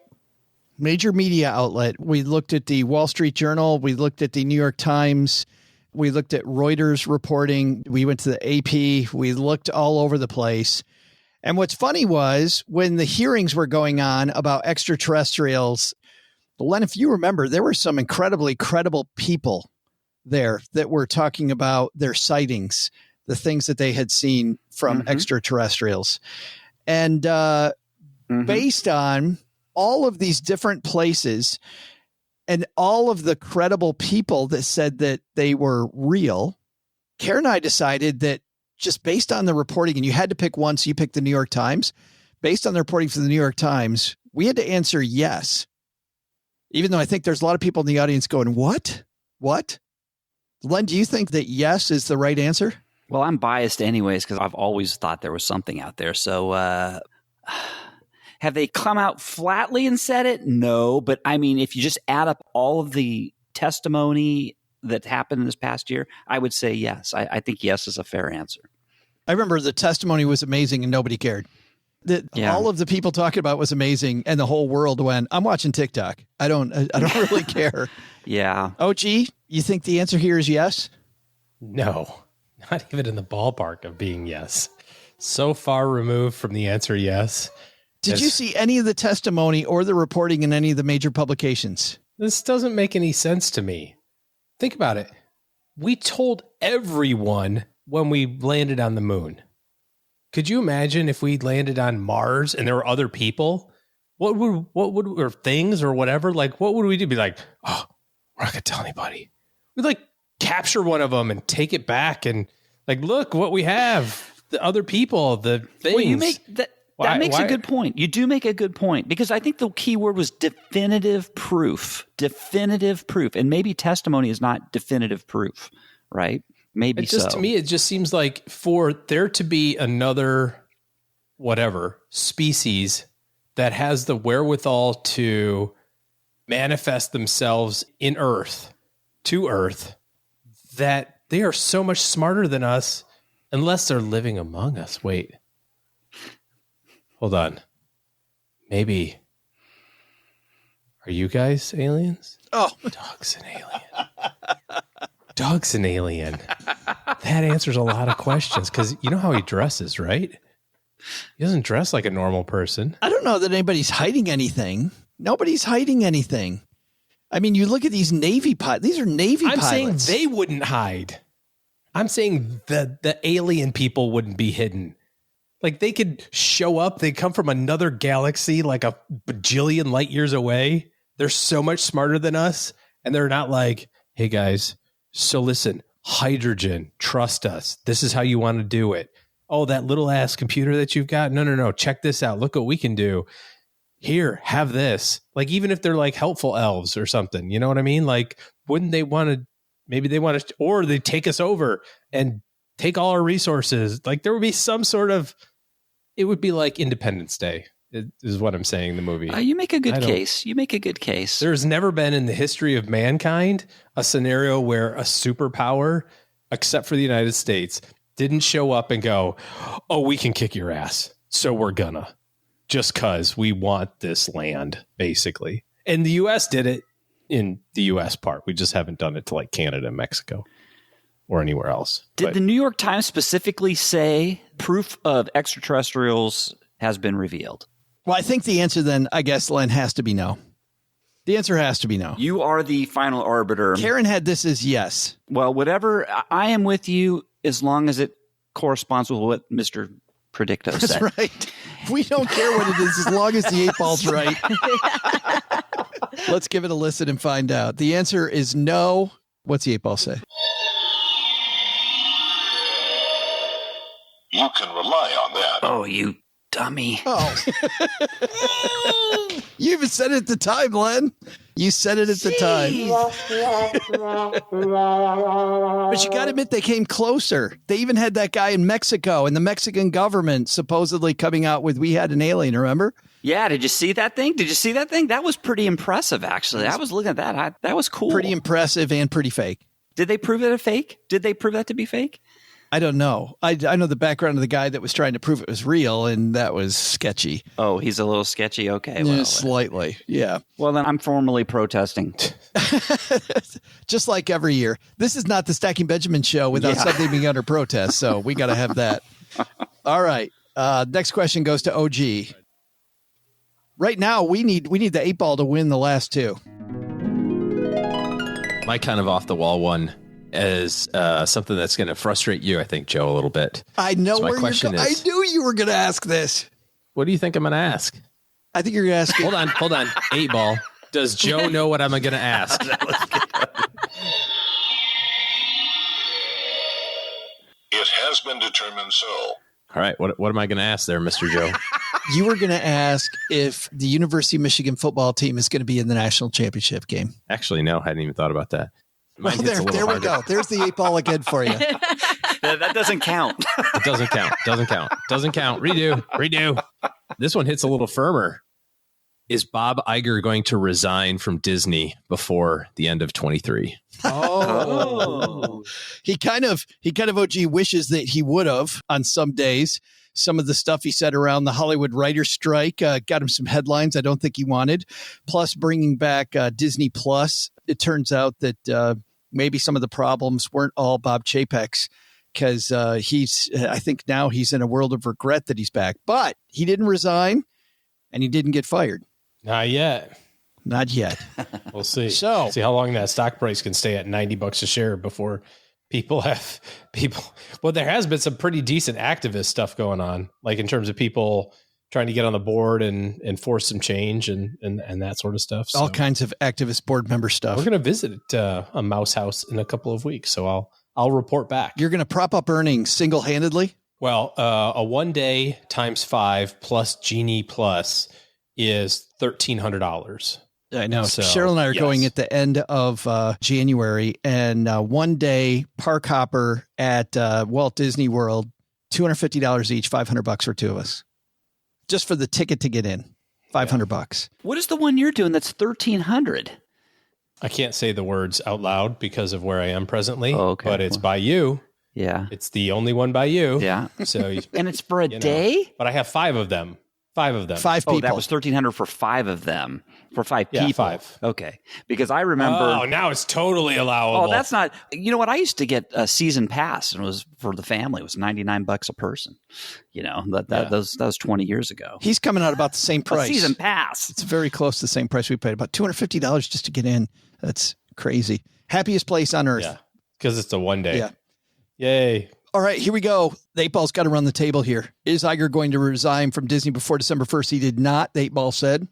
Major media outlet. We looked at the Wall Street Journal. We looked at the New York Times. We looked at Reuters reporting. We went to the AP. We looked all over the place. And what's funny was when the hearings were going on about extraterrestrials, Len, if you remember, there were some incredibly credible people there that were talking about their sightings, the things that they had seen from extraterrestrials. And based on all of these different places and all of the credible people that said that they were real, Karen and I decided that just based on the reporting, and you had to pick one, so you picked the New York Times. Based on the reporting from the New York Times, we had to answer yes. Even though I think there's a lot of people in the audience going, what? What? Len, do you think that yes is the right answer? Well, I'm biased anyways because I've always thought there was something out there. So have they come out flatly and said it? No. But I mean, if you just add up all of the testimony that happened this past year, I would say yes. I think yes is a fair answer. I remember the testimony was amazing and nobody cared. All of the people talking about was amazing, and the whole world went, I'm watching TikTok. I don't really care. Yeah. OG, you think the answer here is yes? No, not even in the ballpark of being yes. So far removed from the answer yes. Did you see any of the testimony or the reporting in any of the major publications? This doesn't make any sense to me. Think about it. We told everyone when we landed on the moon. Could you imagine if we landed on Mars and there were other people? What would or things or whatever? Like, what would we do? Be like, oh, we're not gonna tell anybody. We'd like capture one of them and take it back and like, look what we have. The other people, the things. Well, you make that. That makes a good point. You do make a good point, because I think the key word was definitive proof. Definitive proof. And maybe testimony is not definitive proof, right? Maybe so. To me, it just seems like for there to be another species that has the wherewithal to manifest themselves in Earth, that they are so much smarter than us, unless they're living among us. Wait. Hold on. Maybe. Are you guys aliens? Oh. Doug's an alien. Doug's an alien. That answers a lot of questions, because you know how he dresses, right? He doesn't dress like a normal person. I don't know that anybody's hiding anything. Nobody's hiding anything. I mean, you look at these Navy pilots. These are Navy pilots. I'm saying they wouldn't hide. I'm saying the alien people wouldn't be hidden. Like, they could show up. They come from another galaxy, like a bajillion light years away. They're so much smarter than us. And they're not like, hey, guys, so listen, hydrogen, trust us. This is how you want to do it. Oh, that little ass computer that you've got. No. Check this out. Look what we can do. Here, have this. Like, even if they're like helpful elves or something, you know what I mean? Like, wouldn't they want to, maybe they want to, or they take us over and take all our resources. Like, there would be some sort of, it would be like Independence Day, is what I'm saying in the movie. You make a good case. You make a good case. There's never been in the history of mankind a scenario where a superpower, except for the United States, didn't show up and go, oh, we can kick your ass. So we're gonna, just because we want this land, basically. And the U.S. did it in the U.S. part. We just haven't done it to like Canada and Mexico or anywhere else. Did the New York Times specifically say proof of extraterrestrials has been revealed? Well, I think the answer then, I guess, Len, has to be no. The answer has to be no. You are the final arbiter. Karen had this as yes. Well, whatever, I am with you as long as it corresponds with what Mr. Predicto said. That's right. We don't care what it is as long as the 8-ball's right. Let's give it a listen and find out. The answer is no. What's the 8-ball say? You can rely on that. Oh, you dummy. Oh. You even said it at the time, Len. You said it at the time. But you got to admit, they came closer. They even had that guy in Mexico and the Mexican government supposedly coming out with, we had an alien, remember? Yeah, did you see that thing? That was pretty impressive, actually. I was looking at that. That was cool. Pretty impressive and pretty fake. Did they prove it a fake? Did they prove that to be fake? I don't know. I know the background of the guy that was trying to prove it was real, and that was sketchy. Oh, he's a little sketchy? Okay. Well, slightly, yeah. Well, then I'm formally protesting. Just like every year. This is not the Stacking Benjamin show without something being under protest, so we got to have that. All right. Next question goes to OG. Right now, we need the 8-ball to win the last two. My kind of off-the-wall one is something that's going to frustrate you, I think, Joe, a little bit. I know so where you're going. I knew you were going to ask this. What do you think I'm going to ask? I think you're going to ask. Hold on. 8-ball. Does Joe know what I'm going to ask? It has been determined so. All right. What am I going to ask there, Mr. Joe? You were going to ask if the University of Michigan football team is going to be in the national championship game. Actually, no. I hadn't even thought about that. Well, there we go. There's the 8-ball again for you. That doesn't count. It doesn't count. Doesn't count. Redo. This one hits a little firmer. Is Bob Iger going to resign from Disney before the end of 23? Oh. He kind of OG wishes that he would have on some days. Some of the stuff he said around the Hollywood writer's strike got him some headlines I don't think he wanted. Plus, bringing back Disney Plus, it turns out that maybe some of the problems weren't all Bob Chapek's, because I think now he's in a world of regret that he's back. But he didn't resign, and he didn't get fired. Not yet. We'll see. See how long that stock price can stay at $90 a share before people. Well, there has been some pretty decent activist stuff going on, like in terms of people trying to get on the board and force some change and that sort of stuff. So all kinds of activist board member stuff. We're going to visit a mouse house in a couple of weeks, so I'll report back. You're going to prop up earnings single-handedly? Well, a 1 day times 5 plus Genie Plus is $1,300. I know. So, Cheryl and I are going at the end of January, and 1 day park hopper at Walt Disney World, $250 each, $500 for two of us, just for the ticket to get in. $500. What is the one you're doing that's $1,300? I can't say the words out loud because of where I am presently, but it's Well, by you. Yeah. It's the only one by you. Yeah. So, and it's for a day? But I have 5 of them. 5 of them. 5 people. Oh, that was $1,300 for 5 of them. For 5 people. Yeah, 5. Okay. Because I remember. Oh, now it's totally allowable. Oh, that's not. You know what? I used to get a season pass, and it was for the family. It was $99 a person. You know, that was 20 years ago. He's coming out about the same price. A season pass. It's very close to the same price we paid. About $250 just to get in. That's crazy. Happiest place on earth. Yeah. Because it's a 1 day. Yeah. Yay. All right, here we go. The 8-Ball's got to run the table here. Is Iger going to resign from Disney before December 1st? He did not, the 8-Ball said.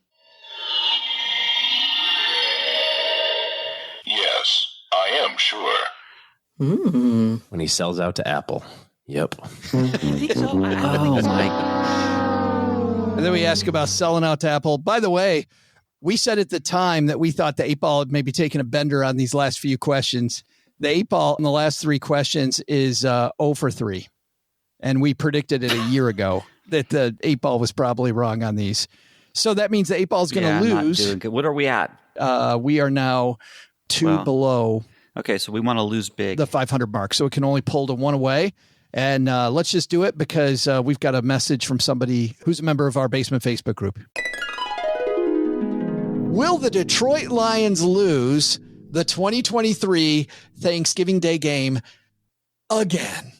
Yes, I am sure. When he sells out to Apple. Yep. Oh, my. And then we ask about selling out to Apple. By the way, we said at the time that we thought the 8-Ball had maybe taken a bender on these last few questions. The 8-Ball in the last 3 questions is 0 for 3. And we predicted it a year ago that the 8-Ball was probably wrong on these. So that means the 8-Ball is going to lose. Not doing good. What are we at? We are now 2 below. Okay, so we want to lose big. The 500 mark. So it can only pull to 1 away. And let's just do it because we've got a message from somebody who's a member of our Basement Facebook group. Will the Detroit Lions lose the 2023 Thanksgiving Day game again?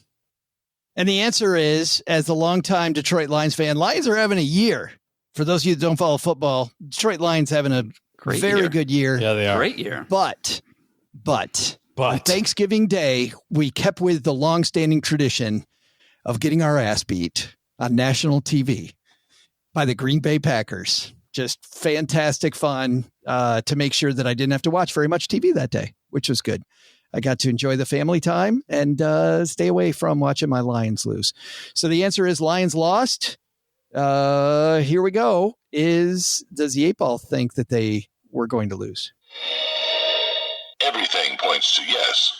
And the answer is, as a longtime Detroit Lions fan, Lions are having a year. For those of you that don't follow football, Detroit Lions having a very good year. Yeah, they are. Great year. But on Thanksgiving Day, we kept with the longstanding tradition of getting our ass beat on national TV by the Green Bay Packers. Just fantastic fun to make sure that I didn't have to watch very much TV that day, which was good. I got to enjoy the family time and stay away from watching my Lions lose. So the answer is Lions lost. Here we go. Does the 8-Ball think that they were going to lose? Everything points to yes.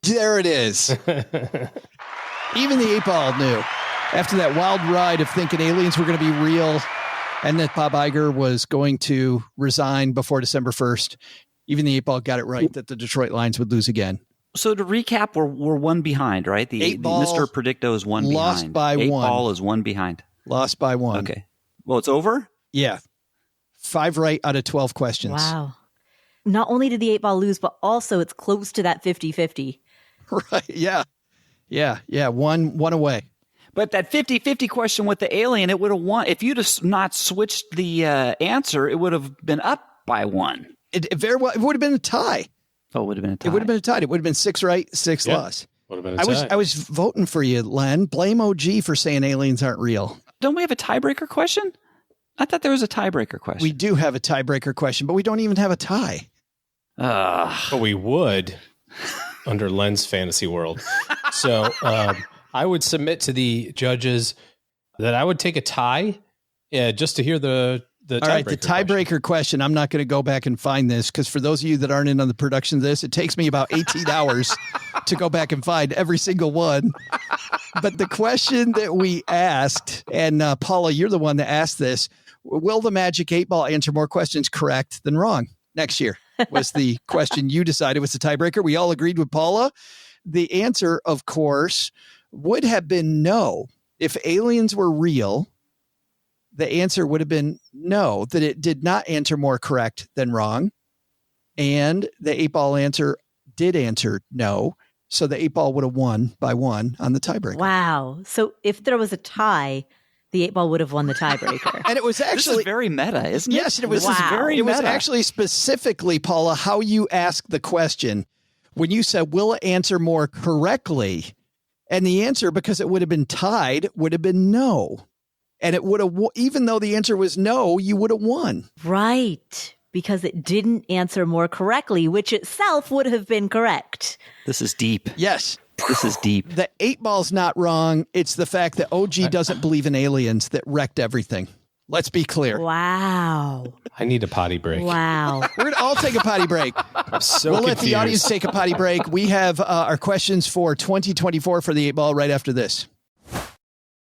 There it is. Even the 8-Ball knew. After that wild ride of thinking aliens were going to be real and that Bob Iger was going to resign before December 1st, even the 8-Ball got it right that the Detroit Lions would lose again. So to recap, we're 1 behind, right? The 8-Ball Mr. Predicto is 1 behind. lost by 1. 8-Ball is 1 behind. Lost by 1. Okay. Well, it's over? Yeah. 5 right out of 12 questions. Wow. Not only did the 8-Ball lose, but also it's close to that 50-50. Right. Yeah. One away. But that 50-50 question with the alien, it would have won. If you'd have not switched the answer, it would have been up by 1. It very well. It would have been a tie. Oh, it would have been a tie. It would have been a tie. It would have been 6 right, 6 lost. Would have been a tie. I was voting for you, Len. Blame OG for saying aliens aren't real. Don't we have a tiebreaker question? I thought there was a tiebreaker question. We do have a tiebreaker question, but we don't even have a tie. But we would under Len's fantasy world. So I would submit to the judges that I would take a tie just to hear the All right, the tiebreaker question. I'm not going to go back and find this because for those of you that aren't in on the production of this, it takes me about 18 hours to go back and find every single one. But the question that we asked, and Paula, you're the one that asked this, will the Magic 8-Ball answer more questions correct than wrong next year? Was the question you decided was the tiebreaker. We all agreed with Paula. The answer, of course, would have been no. If aliens were real, the answer would have been no, that it did not answer more correct than wrong. And the 8-Ball answer did answer no. So the 8-Ball would have won by 1 on the tiebreaker. Wow. So if there was a tie, the 8-Ball would have won the tiebreaker. And it was actually this is very meta, isn't it? Yes, it was. This is very it was meta. actually specifically, Paula, how you asked the question when you said, will it answer more correctly? And the answer, because it would have been tied, would have been no. And it would have, even though the answer was no, you would have won. Right. Because it didn't answer more correctly, which itself would have been correct. This is deep. Yes. This is deep. The 8-ball's not wrong. It's the fact that OG doesn't believe in aliens that wrecked everything. Let's be clear. Wow. I need a potty break. Wow. We're going to all take a potty break. I'm so We'll confused. let the audience take a potty break. We have our questions for 2024 for the 8-ball right after this.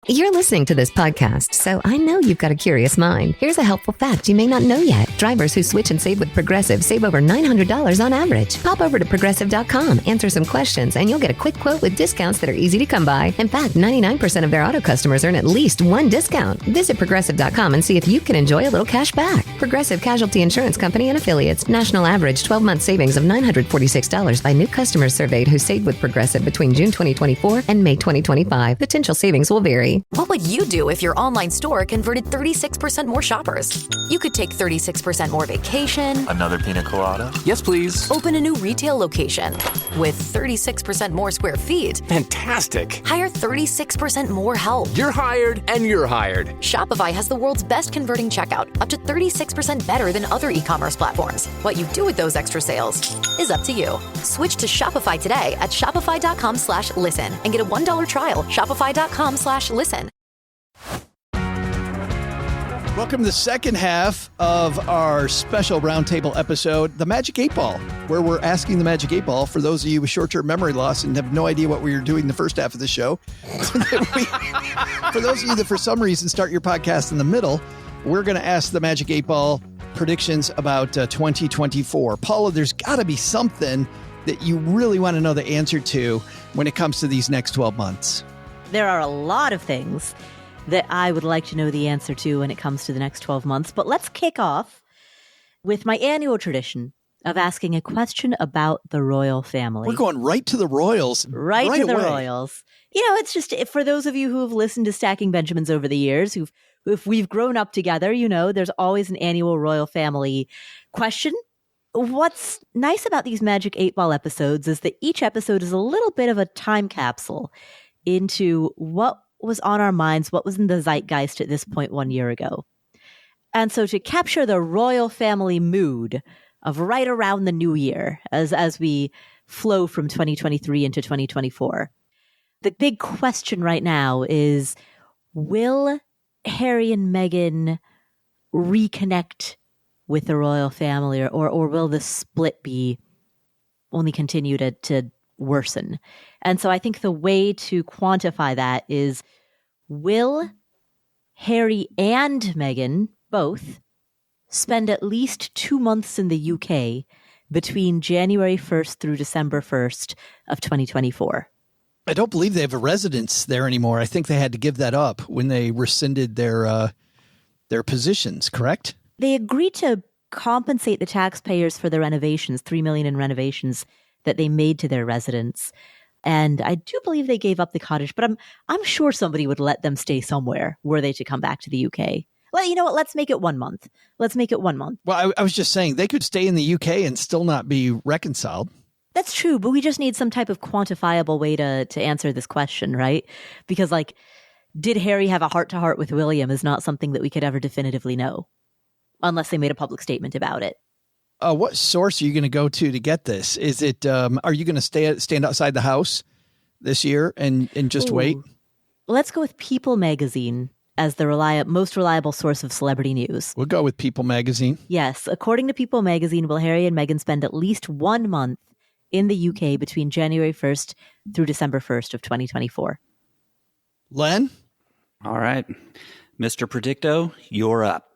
You're listening to this podcast, so I know you've got a curious mind. Here's a helpful fact you may not know yet. Drivers who switch and save with Progressive save over $900 on average. Pop over to Progressive.com, answer some questions, and you'll get a quick quote with discounts that are easy to come by. In fact, 99% of their auto customers earn at least one discount. Visit Progressive.com and see if you can enjoy a little cash back. Progressive Casualty Insurance Company and Affiliates. National average 12-month savings of $946 by new customers surveyed who saved with Progressive between June 2024 and May 2025. Potential savings will vary. What would you do if your online store converted 36% more shoppers? You could take 36% more vacation. Another pina colada? Yes, please. Open a new retail location with 36% more square feet. Fantastic. Hire 36% more help. You're hired and you're hired. Shopify has the world's best converting checkout, up to 36% better than other e-commerce platforms. What you do with those extra sales is up to you. Switch to Shopify today at shopify.com/listen and get a $1 trial. Shopify.com/listen. Welcome to the second half of our special roundtable episode, The Magic 8 Ball, where we're asking the Magic 8 Ball, for those of you with short-term memory loss and have no idea what we were doing the first half of the show. For those of you that for some reason start your podcast in the middle, we're going to ask the Magic 8 Ball predictions about 2024. Paula, there's got to be something that you really want to know the answer to when it comes to these next 12 months. There are a lot of things that I would like to know the answer to when it comes to the next 12 months. But let's kick off with my annual tradition of asking a question about the royal family. We're going right to the royals. Right to the away. royals. You know, it's just, for those of you who have listened to Stacking Benjamins over the years, if we've grown up together, you know, there's always an annual royal family question. What's nice about these Magic 8 Ball episodes is that each episode is a little bit of a time capsule into what was on our minds, what was in the zeitgeist at this point 1 year ago. And so to capture the royal family mood of right around the new year as we flow from 2023 into 2024, the big question right now is, will Harry and Meghan reconnect with the royal family, or will the split be only continue to worsen? And so I think the way to quantify that is, will Harry and Meghan both spend at least 2 months in the UK between January 1st through December 1st of 2024? I don't believe they have a residence there anymore. I think they had to give that up when they rescinded their positions, correct? They agreed to compensate the taxpayers for the renovations, $3 million in renovations that they made to their residence. And I do believe they gave up the cottage, but I'm sure somebody would let them stay somewhere were they to come back to the UK. Well, you know what? Let's make it 1 month. Let's make it 1 month. Well, I was just saying they could stay in the UK and still not be reconciled. That's true, but we just need some type of quantifiable way to answer this question, right? Because, like, did Harry have a heart-to-heart with William is not something that we could ever definitively know, unless they made a public statement about it. What source are you going to go to get this? Is it? Are you going to stand outside the house this year and just wait? Let's go with People Magazine as the most reliable source of celebrity news. We'll go with People Magazine. Yes. According to People Magazine, will Harry and Meghan spend at least 1 month in the UK between January 1st through December 1st of 2024. Len? All right. Mr. Predicto, you're up.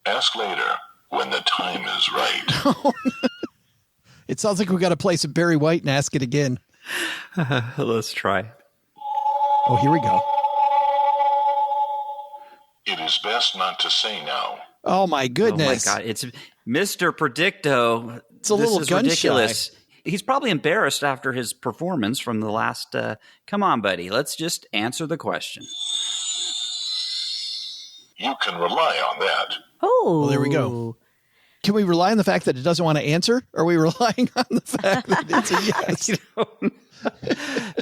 Ask later when the time is right. It sounds like we got to play some Barry White and ask it again. Let's try. Oh, here we go. It is best not to say now. Oh, my goodness. Oh, my God. It's Mr. Predicto. It's a little gun ridiculous. shy. He's probably embarrassed after his performance from the last... come on, buddy. Let's just answer the question. You can rely on that. Oh. Well, there we go. Can we rely on the fact that it doesn't want to answer? Or are we relying on the fact that it's a yes?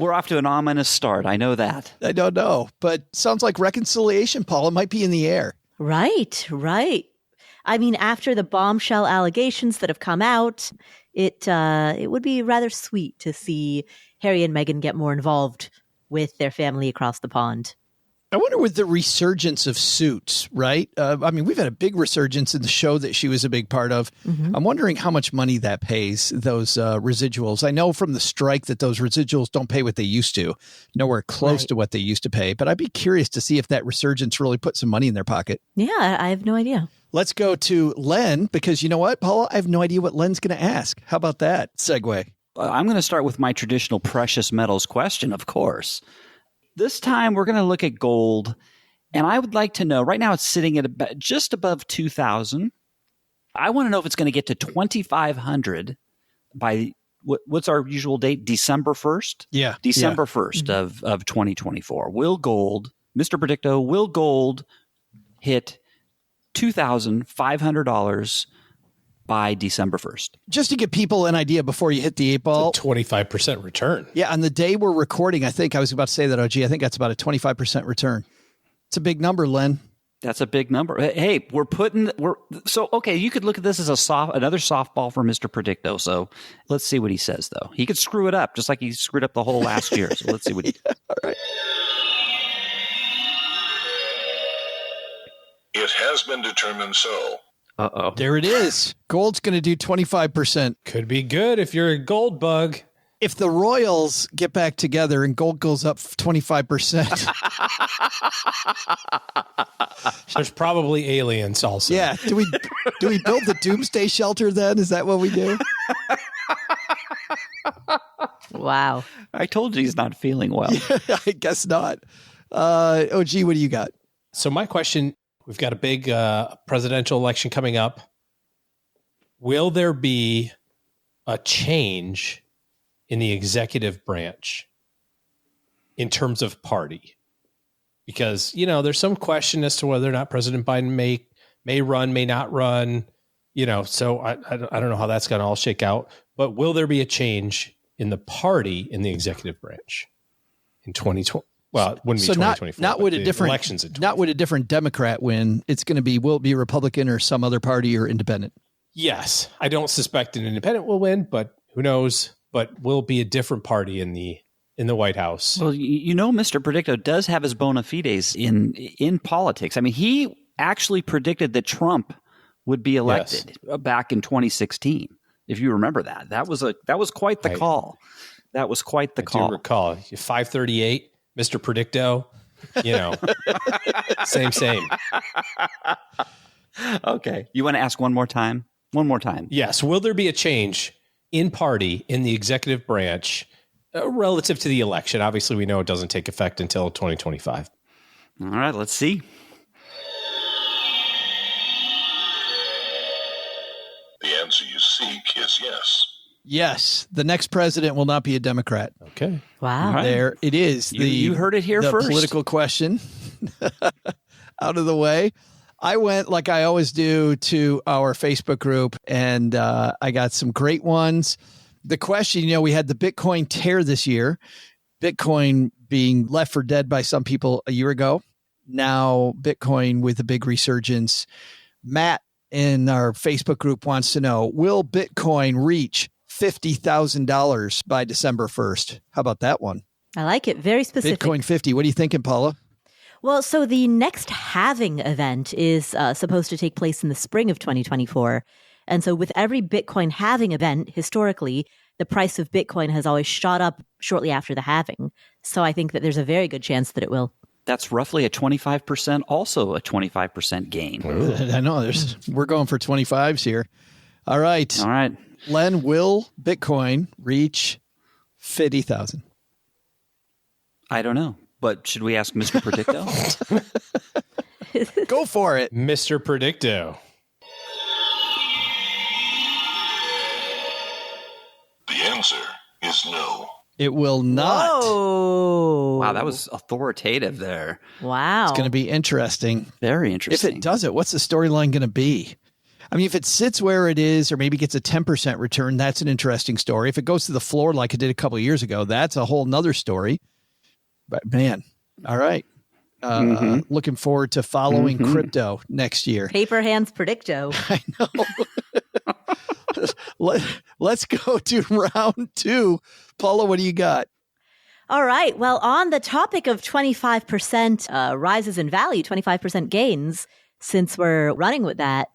We're off to an ominous start. I know that. I don't know. But sounds like reconciliation, Paul. It might be in the air. Right. I mean, after the bombshell allegations that have come out, it would be rather sweet to see Harry and Meghan get more involved with their family across the pond. I wonder with the resurgence of Suits, right? I mean, we've had a big resurgence in the show that she was a big part of. Mm-hmm. I'm wondering how much money that pays, those residuals. I know from the strike that those residuals don't pay what they used to, nowhere close to what they used to pay. But I'd be curious to see if that resurgence really put some money in their pocket. Yeah, I have no idea. Let's go to Len, because you know what, Paula? I have no idea what Len's going to ask. How about that segue? I'm going to start with my traditional precious metals question, of course. This time we're going to look at gold, and I would like to know, right now it's sitting at about just above 2,000. I want to know if it's going to get to 2,500 by what's our usual date? December 1st? Yeah. December 1st of 2024. Will gold, Mr. Predicto, will gold hit $2,500 by December 1st? Just to give people an idea before you hit the 8-ball. 25% return. Yeah, on the day we're recording, I think I was about to say that, OG. I think that's about a 25% return. It's a big number, Len. That's a big number. Hey, okay, you could look at this as another softball for Mr. Predicto. So let's see what he says, though. He could screw it up just like he screwed up the whole last year. So let's see what he does. All right. It has been determined so. Uh-oh. There it is. Gold's going to do 25%. Could be good if you're a gold bug. If the Royals get back together and gold goes up 25%. There's probably aliens also. Yeah. Do we build the doomsday shelter then? Is that what we do? Wow. I told you he's not feeling well. Yeah, I guess not. OG, what do you got? So my question, we've got a big presidential election coming up. Will there be a change in the executive branch in terms of party? Because, there's some question as to whether or not President Biden may run, may not run, so I don't know how that's going to all shake out. But will there be a change in the party in the executive branch in 2020? Well, it wouldn't be 2024. Not with a different elections in not with a different Democrat win. It's going to be, will it be Republican or some other party or independent? Yes. I don't suspect an independent will win, but who knows? But will it be a different party in the White House? Well, Mr. Predicto does have his bona fides in politics. I mean, he actually predicted that Trump would be elected back in 2016. If you remember that, that was quite the call. That was quite the call. I do recall 538, Mr. Predicto. Same. Okay, you want to ask one more time? One more time. Yes. Will there be a change in party in the executive branch relative to the election? Obviously, we know it doesn't take effect until 2025. All right, let's see. The answer you seek is yes. Yes, the next president will not be a Democrat. Okay. Wow. Right. There it is. You heard it here first. The political question out of the way. I went, like I always do, to our Facebook group, and I got some great ones. The question, we had the Bitcoin tear this year, Bitcoin being left for dead by some people a year ago. Now Bitcoin with a big resurgence. Matt in our Facebook group wants to know, will Bitcoin reach $50,000 by December 1st? How about that one? I like it. Very specific. Bitcoin 50. What are you thinking, Paula? Well, so the next halving event is supposed to take place in the spring of 2024. And so with every Bitcoin halving event, historically, the price of Bitcoin has always shot up shortly after the halving. So I think that there's a very good chance that it will. That's roughly a 25%, also a 25% gain. Ooh. I know. We're going for 25s here. All right. All right. Len, will Bitcoin reach 50,000? I don't know. But should we ask Mr. Predicto? Go for it. Mr. Predicto. The answer is no. It will not. Whoa. Wow, that was authoritative there. Wow. It's going to be interesting. Very interesting. If it does it, what's the storyline going to be? I mean, if it sits where it is or maybe gets a 10% return, that's an interesting story. If it goes to the floor like it did a couple of years ago, that's a whole nother story. But man, all right. Looking forward to following crypto next year. Paper hands predicto. I know. Let's go to round 2. Paula, what do you got? All right. Well, on the topic of 25% rises in value, 25% gains, since we're running with that,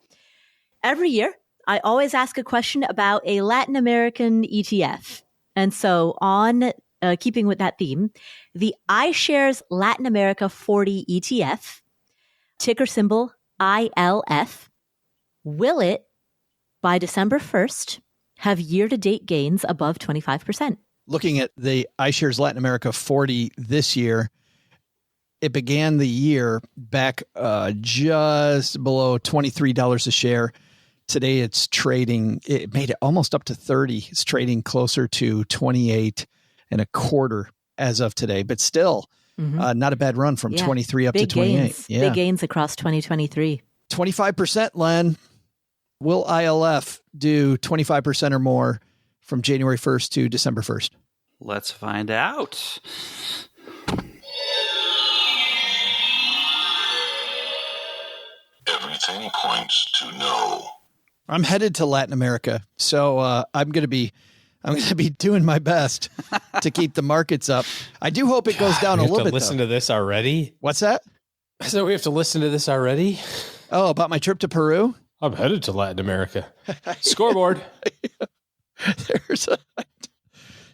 every year I always ask a question about a Latin American ETF. And so on keeping with that theme, the iShares Latin America 40 ETF, ticker symbol ILF, will it, by December 1st, have year-to-date gains above 25%? Looking at the iShares Latin America 40 this year, it began the year back just below $23 a share. Today it's trading, it made it almost up to 30. It's trading closer to 28 and a quarter as of today, but still not a bad run from 23 up to 28. Gains. Big gains across 2023. 25%, Len. Will ILF do 25% or more from January 1st to December 1st? Let's find out. Everything points to no. I'm headed to Latin America, so I'm going to be doing my best to keep the markets up. I do hope it goes down a little bit. Listen to this already. What's that? So we have to listen to this already. Oh, about my trip to Peru? I'm headed to Latin America. Scoreboard.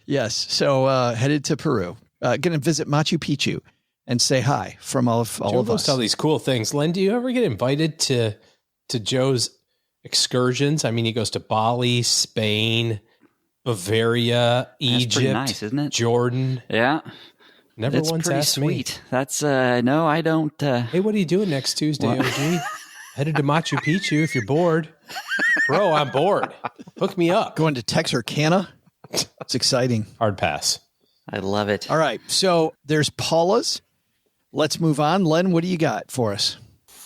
Yes. So headed to Peru. Going to visit Machu Picchu and say hi from all of us. All these cool things. Len, do you ever get invited to Joe's excursions? I mean, he goes to Bali, Spain, Bavaria, Egypt. Pretty nice, isn't it? Jordan. Yeah. Never It's once pretty asked sweet. me. That's no, I don't. Hey, what are you doing next Tuesday, OG? Headed to Machu Picchu if you're bored. Bro, I'm bored. Hook me up. Going to Texarkana. It's exciting. Hard pass. I love it. All right. So there's Paula's. Let's move on. Len, what do you got for us?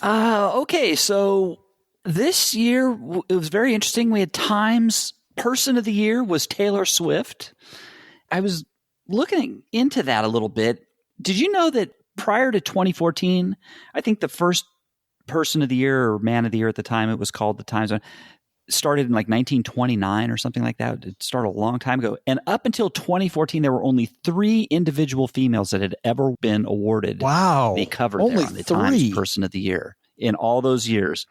Okay. So this year, it was very interesting. We had Time's Person of the Year was Taylor Swift. I was looking into that a little bit. Did you know that prior to 2014, I think the first Person of the Year or Man of the Year at the time, it was called the Times, started in like 1929 or something like that. It started a long time ago. And up until 2014, there were only 3 individual females that had ever been awarded the cover only there on the 3. Times Person of the Year in all those years.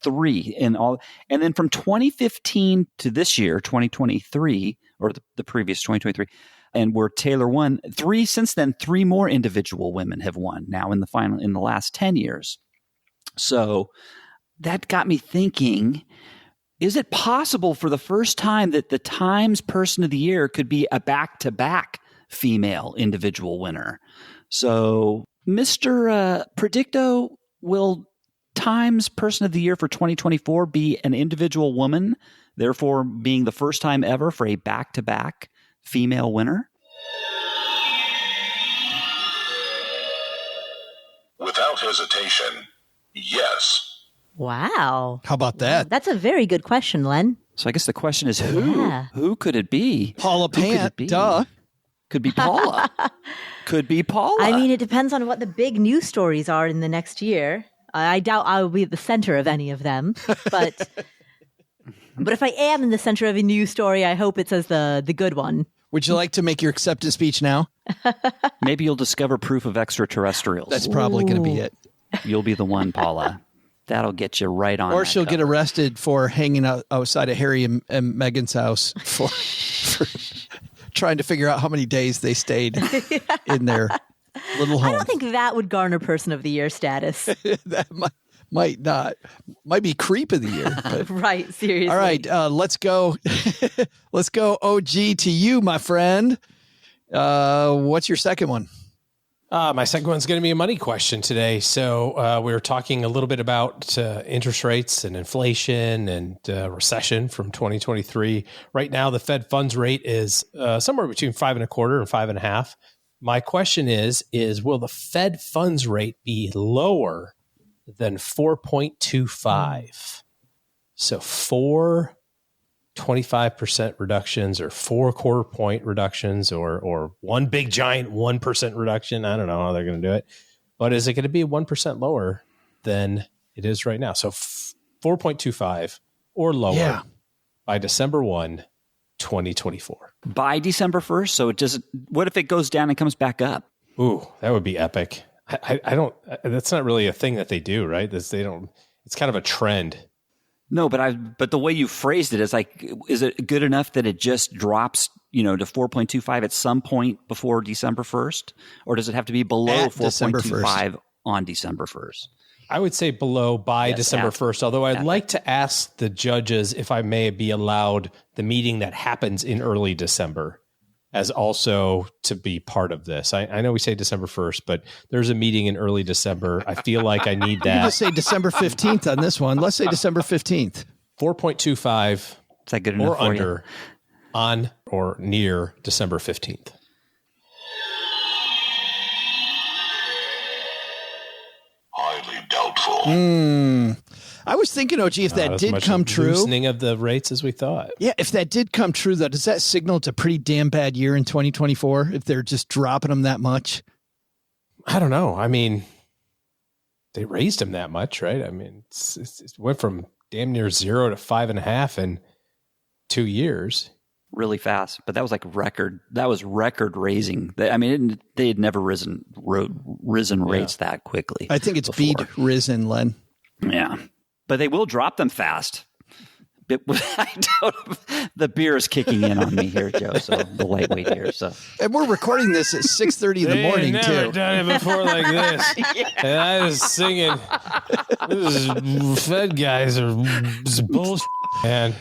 3 in all. And then from 2015 to this year, 2023, or the previous 2023, and where Taylor won, 3 since then, 3 more individual women have won now in the last 10 years. So that got me thinking, is it possible for the first time that the Times Person of the Year could be a back-to-back female individual winner? So, Mr. Predicto, will Times Person of the Year for 2024 be an individual woman, therefore being the first time ever for a back-to-back female winner? Without hesitation, yes. Wow. How about that? That's a very good question, Len. So I guess the question is who? Yeah. Who could it be? Paula Pant, duh. Could be Paula. Could be Paula. I mean, it depends on what the big news stories are in the next year. I doubt I will be at the center of any of them, but if I am in the center of a news story, I hope it's as the good one. Would you like to make your acceptance speech now? Maybe you'll discover proof of extraterrestrials. That's probably going to be it. You'll be the one, Paula. That'll get you right on. Or she'll get arrested for hanging out outside of Harry and Meghan's house for trying to figure out how many days they stayed in their little home. I don't think that would garner Person of the Year status. That might not. Might be Creep of the Year. But. Right, seriously. All right, let's go. Let's go OG to you, my friend. What's your second one? My second one's going to be a money question today. So we were talking a little bit about interest rates and inflation and recession from 2023. Right now, the Fed funds rate is somewhere between 5.25% and 5.5%. My question is will the Fed funds rate be lower than 4.25? So 4 25% reductions or 4 quarter-point reductions or one big giant 1% reduction. I don't know how they're going to do it. but is it going to be 1% lower than it is right now? So 4.25 or lower by December 1, 2024. By December 1st? So it doesn't, what if it goes down and comes back up? Ooh, that would be epic. I don't, that's not really a thing that they do, right? It's kind of a trend. No, but the way you phrased it is like, is it good enough that it just drops, to 4.25 at some point before December 1st? Or does it have to be below 4.25 on December 1st? I would say below by December 1st, although I'd like to ask the judges if I may be allowed the meeting that happens in early December as also to be part of this. I know we say December 1st, but there's a meeting in early December. I feel like I need that. You just say December 15th on this one. Let's say December 15th. 4.25 is that good enough or under on or near December 15th. Highly doubtful. I was thinking, OG, if that did come true. Loosening of the rates as we thought. Yeah, if that did come true, though, does that signal it's a pretty damn bad year in 2024 if they're just dropping them that much? I don't know. I mean, they raised them that much, right? I mean, it went from damn near 0 to 5.5 in 2 years. Really fast, but that was like record. That was record raising. They had never risen rates that quickly. I think it's beat risen, Len. Yeah, but they will drop them fast. The beer is kicking in on me here, Joe. So the lightweight here. So, and we're recording this at 6:30 in the morning never too. Done it before like this, and I was singing. This is, Fed guys are bullshit, man.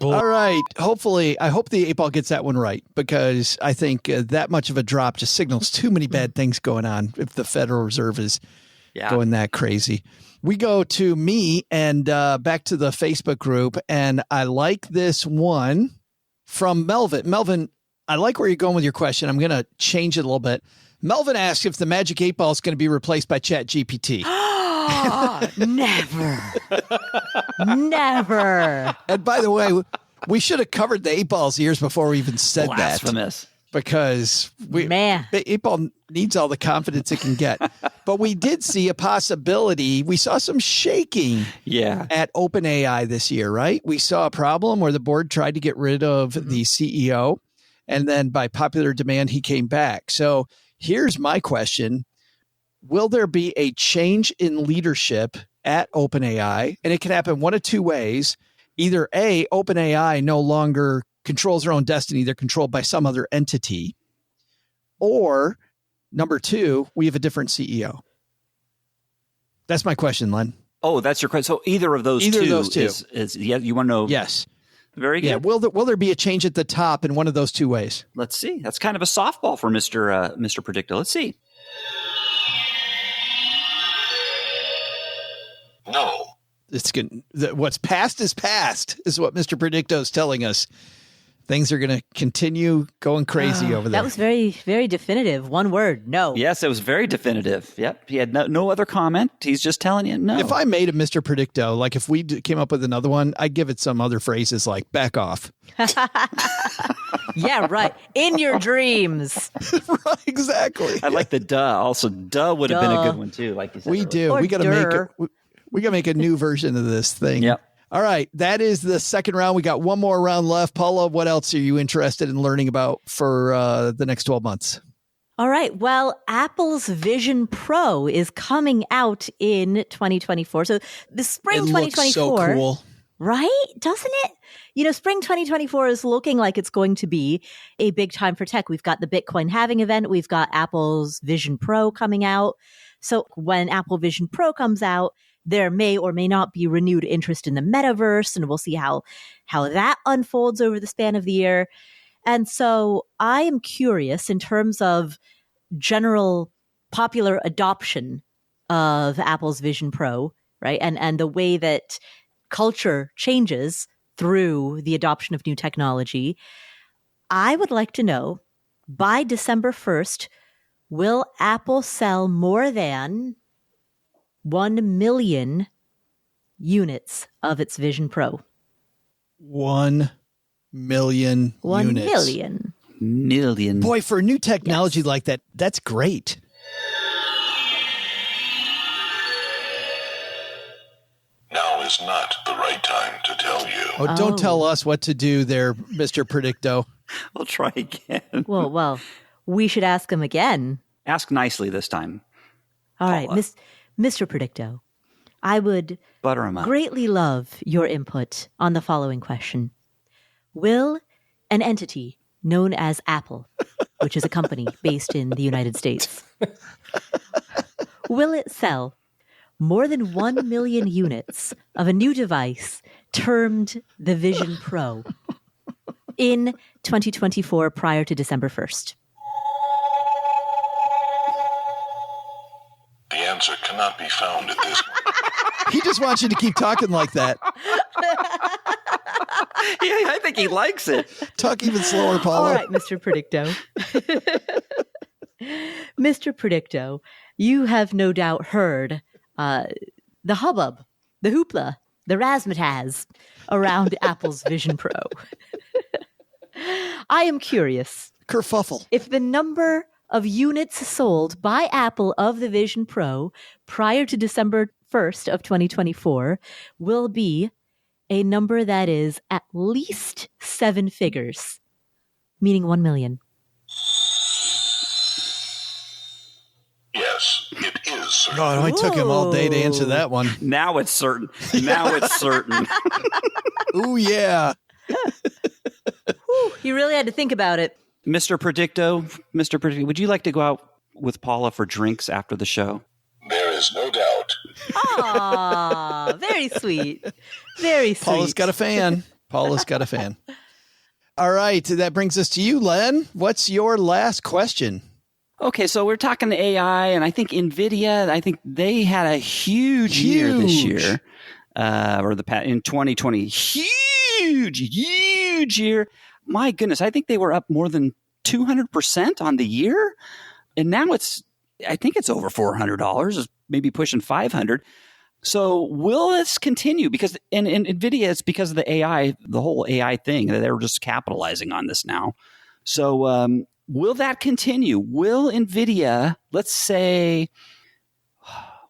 All right. Hopefully, I hope the 8-ball gets that one right because I think that much of a drop just signals too many bad things going on if the Federal Reserve is going that crazy. We go to me and back to the Facebook group, and I like this one from Melvin. Melvin, I like where you're going with your question. I'm going to change it a little bit. Melvin asked if the Magic 8-ball is going to be replaced by ChatGPT. Never. Never. And by the way, we should have covered the 8-ball's ears before we even said Blasphemous. that. Because the 8-ball needs all the confidence it can get. But we did see a possibility. We saw some shaking at OpenAI this year, right? We saw a problem where the board tried to get rid of the CEO, and then by popular demand, he came back. So here's my question. Will there be a change in leadership at OpenAI? And it can happen one of two ways. Either A, OpenAI no longer controls their own destiny. They're controlled by some other entity. Or number two, we have a different CEO. That's my question, Len. Oh, that's your question. So either of those two is you want to know? Yes. Very good. Yeah. Will there be a change at the top in one of those two ways? Let's see. That's kind of a softball for Mr. Predictor. Let's see. No. It's good. What's past is past, is what Mr. Predicto is telling us. Things are going to continue going crazy over there. That was very, very definitive. One word, no. Yes, it was very definitive. Yep. He had no other comment. He's just telling you no. If I made a Mr. Predicto, like if we came up with another one, I'd give it some other phrases like back off. Yeah, right. In your dreams. Right, exactly. I like the duh. Also, duh would have been a good one too. Like you said. We do. We got to make a new version of this thing. Yep. All right. That is the second round. We got one more round left. Paula, what else are you interested in learning about for the next 12 months? All right. Well, Apple's Vision Pro is coming out in 2024. So the spring 2024. Looks so cool. Right? Doesn't it? Spring 2024 is looking like it's going to be a big time for tech. We've got the Bitcoin halving event. We've got Apple's Vision Pro coming out. So when Apple Vision Pro comes out, there may or may not be renewed interest in the metaverse, and we'll see how that unfolds over the span of the year. And so I am curious in terms of general popular adoption of Apple's Vision Pro, right? And the way that culture changes through the adoption of new technology. I would like to know, by December 1st, will Apple sell more than 1 million units of its Vision Pro? 1 million 1 units. million. Boy, for new technology like that, that's great. is not the right time to tell you. Oh, don't tell us what to do there, Mr. Predicto. We'll try again. Well, we should ask him again. Ask nicely this time. All right, Paula. Mr. Predicto, I would Butter him up. greatly love your input on the following question. Will an entity known as Apple, which is a company based in the United States, will it sell more than 1 million units of a new device termed the Vision Pro in 2024 prior to December 1st? The answer cannot be found at this point. He just wants you to keep talking like that. Yeah, I think he likes it. Talk even slower, Paula. All right, Mr. Predicto. Mr. Predicto, you have no doubt heard the hubbub, the hoopla, the razzmatazz around Apple's Vision Pro. I am curious. Kerfuffle. If the number of units sold by Apple of the Vision Pro prior to December 1st of 2024 will be a number that is at least 7 figures, meaning 1 million. Yes, it is certain. God, it only took him all day to answer that one. Now it's certain. Now it's certain. Ooh, yeah. You really had to think about it. Mr. Predicto, would you like to go out with Paula for drinks after the show? There is no doubt. Aw, very sweet. Very sweet. Paula's got a fan. Paula's got a fan. All right, that brings us to you, Len. What's your last question? Okay, so we're talking AI, and I think NVIDIA, I think they had a huge year this year, in 2020. Huge year. My goodness, I think they were up more than 200% on the year, and now I think it's over $400, it's maybe pushing $500. So will this continue? Because in NVIDIA, it's because of the AI, the whole AI thing. They're just capitalizing on this now. So will that continue? Will NVIDIA, let's say,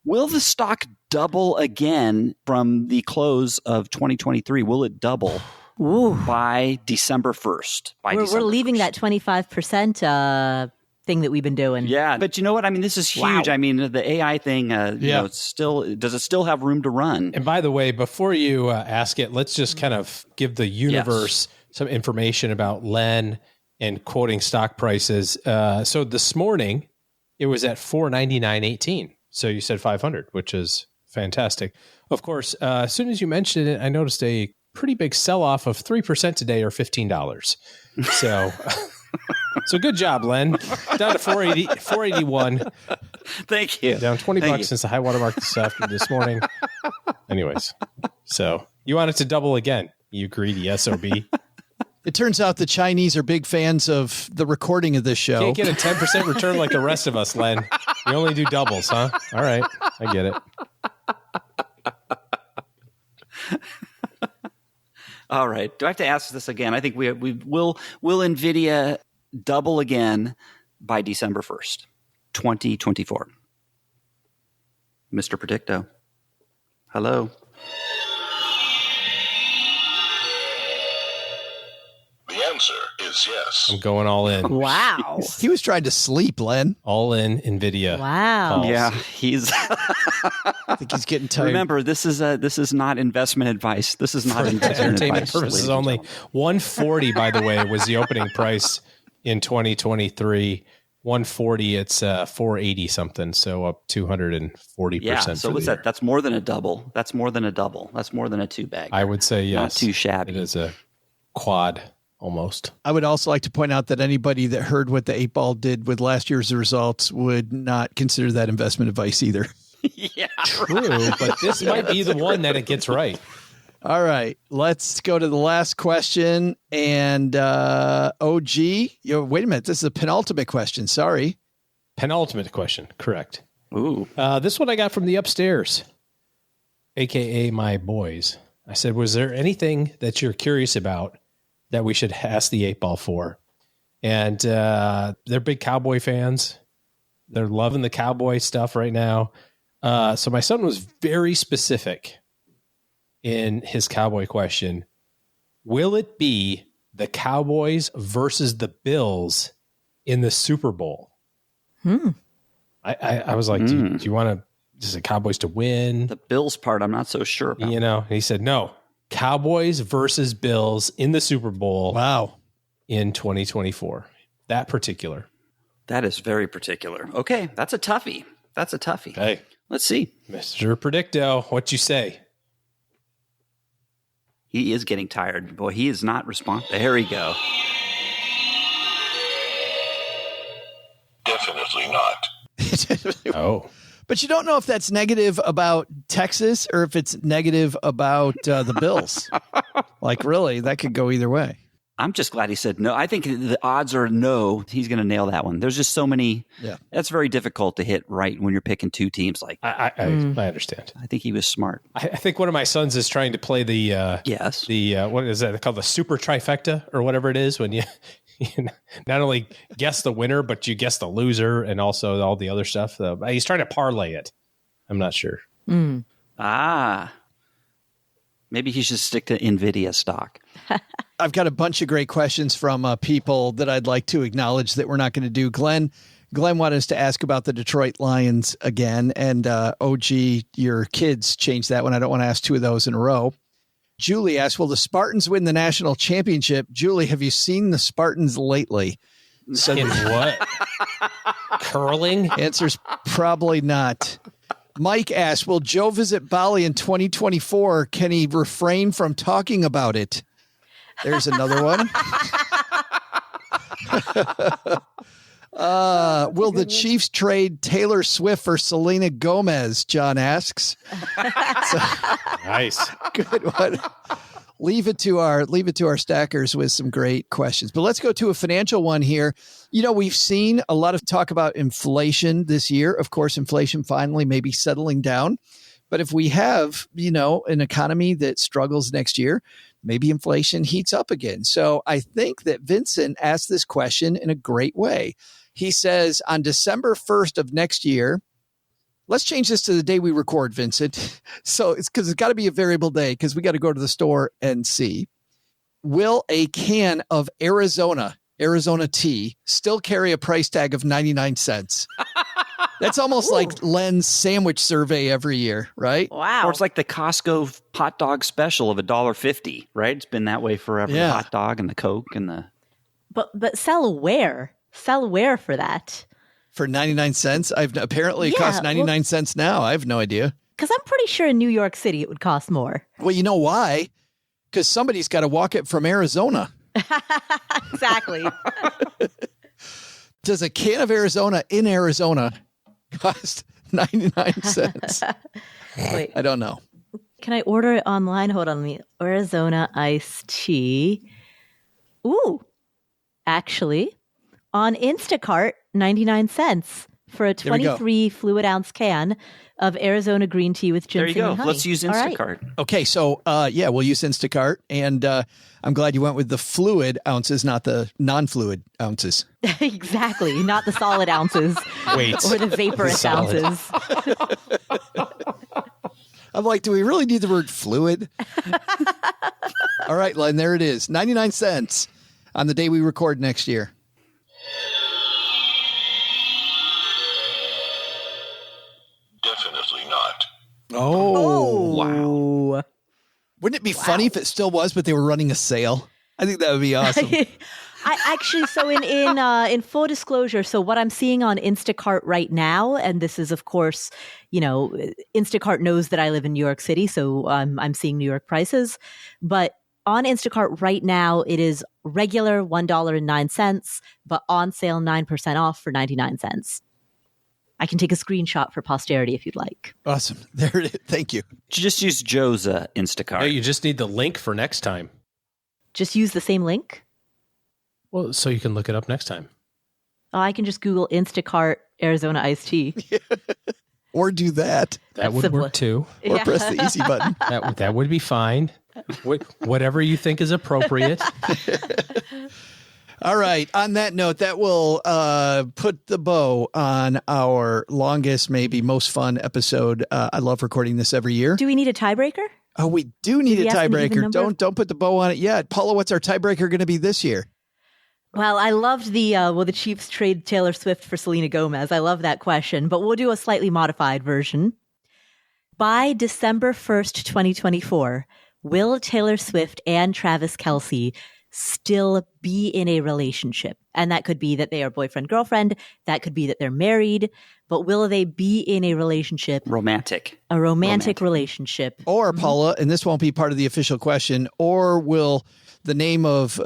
will the stock double again from the close of 2023? Will it double? Ooh. By December 1st. We're leaving that 25% thing that we've been doing. Yeah, but you know what? I mean, this is huge. Wow. I mean, the AI thing, does it still have room to run? And by the way, before you ask it, let's just kind of give the universe some information about Len and quoting stock prices. So this morning, it was at $499.18. So you said 500, which is fantastic. Of course, as soon as you mentioned it, I noticed a pretty big sell-off of 3% today, or $15. So, so good job, Len. Down to 481. Thank you. Down $20 since the high water mark this morning. Anyways, so you want it to double again, you greedy SOB. It turns out the Chinese are big fans of the recording of this show. Can't get a 10% return like the rest of us, Len. You only do doubles, huh? All right, I get it. All right. Do I have to ask this again? I think we will NVIDIA double again by December 1st, 2024. Mr. Predicto. Hello. The answer is yes. I'm going all in. Wow. He was trying to sleep, Len. All in NVIDIA. Wow. Calls. Yeah, he's. I think he's getting tired. Remember, this is not investment advice. This is not For investment entertainment advice, purposes ladies and only. gentlemen. 140, by the way, was the opening price in 2023. 140, it's 480 something, so up 240%. Yeah, so what's that? That's more than a double. That's more than a double. That's more than a two bag. I would say yes. Not too shabby. It is a quad almost. I would also like to point out that anybody that heard what the 8-Ball did with last year's results would not consider that investment advice either. Yeah, true, but this might be the one that it gets right. All right, let's go to the last question. And OG, wait a minute. This is a penultimate question. Sorry. Penultimate question. Correct. Ooh. This one I got from the upstairs, AKA my boys. I said, was there anything that you're curious about that we should ask the 8-Ball for? And they're big Cowboy fans. They're loving the Cowboy stuff right now. So my son was very specific. in his Cowboy question. Will it be the Cowboys versus the Bills in the Super Bowl? I was like, do you want to just the Cowboys to win? The Bills part, I'm not so sure about. And he said, no, Cowboys versus Bills in the Super Bowl. Wow. In 2024. That particular. That is very particular. Okay. That's a toughie. Hey, let's see. Mr. Predicto, what you say? He is getting tired. Boy, he is not responding. There we go. Definitely not. Oh. But you don't know if that's negative about Texas or if it's negative about the Bills. Like, really, that could go either way. I'm just glad he said no. I think the odds are no. He's going to nail that one. There's just so many. Yeah. That's very difficult to hit right when you're picking two teams like that. I understand. I think he was smart. I think one of my sons is trying to play the what is that called, the super trifecta or whatever it is, when you not only guess the winner but you guess the loser and also all the other stuff. He's trying to parlay it. I'm not sure. Maybe he should stick to NVIDIA stock. I've got a bunch of great questions from people that I'd like to acknowledge that we're not going to do. Glenn wanted us to ask about the Detroit Lions again. And OG, your kids changed that one. I don't want to ask two of those in a row. Julie asked, will the Spartans win the national championship? Julie, have you seen the Spartans lately? So in what? Curling? Answer's probably not. Mike asked, will Joe visit Bali in 2024? Can he refrain from talking about it? There's another one. Will the Chiefs trade Taylor Swift for Selena Gomez? John asks. Nice. Good one. Leave it to our stackers with some great questions. But let's go to a financial one here. We've seen a lot of talk about inflation this year. Of course, inflation finally may be settling down. But if we have, an economy that struggles next year, maybe inflation heats up again. So I think that Vincent asked this question in a great way. He says, on December 1st of next year, let's change this to the day we record, Vincent. So it's because it's got to be a variable day because we got to go to the store and see. Will a can of Arizona tea still carry a price tag of 99 cents? That's almost like Len's sandwich survey every year, right? Wow. Or it's like the Costco hot dog special of $1.50, right? It's been that way forever. Yeah. The hot dog and the Coke and the... But sell where? Sell where for that? For 99 cents? It costs 99 cents now. I have no idea. Because I'm pretty sure in New York City it would cost more. Well, you know why? Because somebody's got to walk it from Arizona. Exactly. Does a can of Arizona in Arizona cost 99 cents? Wait. I don't know. Can I order it online? Hold on. The Arizona iced tea. Ooh. Actually, on Instacart, 99 cents for a 23 fluid ounce can of Arizona green tea with ginseng. There you go. And honey. Let's use Instacart. Right. Okay, so we'll use Instacart, and I'm glad you went with the fluid ounces, not the non-fluid ounces. Exactly, not the solid ounces. Wait, or the vaporous ounces. I'm like, do we really need the word fluid? All right, Len, there it is, 99 cents on the day we record next year. Definitely not. Oh, wow. Wouldn't it be funny if it still was, but they were running a sale? I think that would be awesome. I actually, so in full disclosure, so what I'm seeing on Instacart right now, and this is, of course, Instacart knows that I live in New York City, so I'm seeing New York prices. But on Instacart right now, it is regular $1.09, but on sale 9% off for 99 cents. I can take a screenshot for posterity if you'd like. Awesome. There it is. Thank you. Just use Joe's Instacart. No, you just need the link for next time. Just use the same link? Well, so you can look it up next time. Oh, I can just Google Instacart Arizona iced tea. Or do that. That would work too. Or press the easy button. That would be fine. Whatever you think is appropriate. All right. On that note, that will put the bow on our longest, maybe most fun episode. I love recording this every year. Do we need a tiebreaker? Oh, we do need a Did he ask an even tiebreaker. number? Don't put the bow on it yet. Paula, what's our tiebreaker going to be this year? Well, I loved the will the Chiefs trade Taylor Swift for Selena Gomez? I love that question, but we'll do a slightly modified version. By December 1st, 2024, will Taylor Swift and Travis Kelce still be in a relationship? And that could be that they are boyfriend-girlfriend. That could be that they're married. But will they be in a relationship? Romantic. A romantic relationship. Or, Paula, and this won't be part of the official question, or will the name of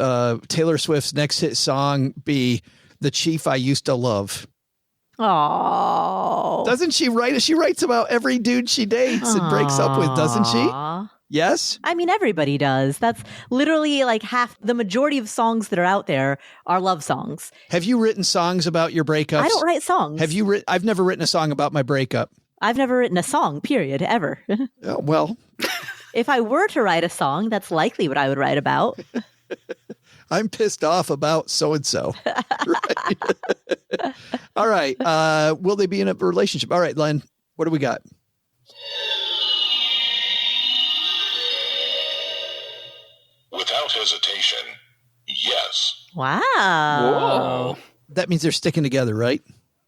Taylor Swift's next hit song be The Chief I Used to Love? Oh. Doesn't she write? She writes about every dude she dates and breaks up with, doesn't she? Yes? I mean, everybody does. That's literally like the majority of songs that are out there are love songs. Have you written songs about your breakups? I don't write songs. Have you I've never written a song about my breakup. I've never written a song, period, ever. Well. If I were to write a song, that's likely what I would write about. I'm pissed off about so-and-so. Right. All right. Will they be in a relationship? All right, Len, what do we got? Without hesitation, yes. Wow. Whoa. That means they're sticking together, right?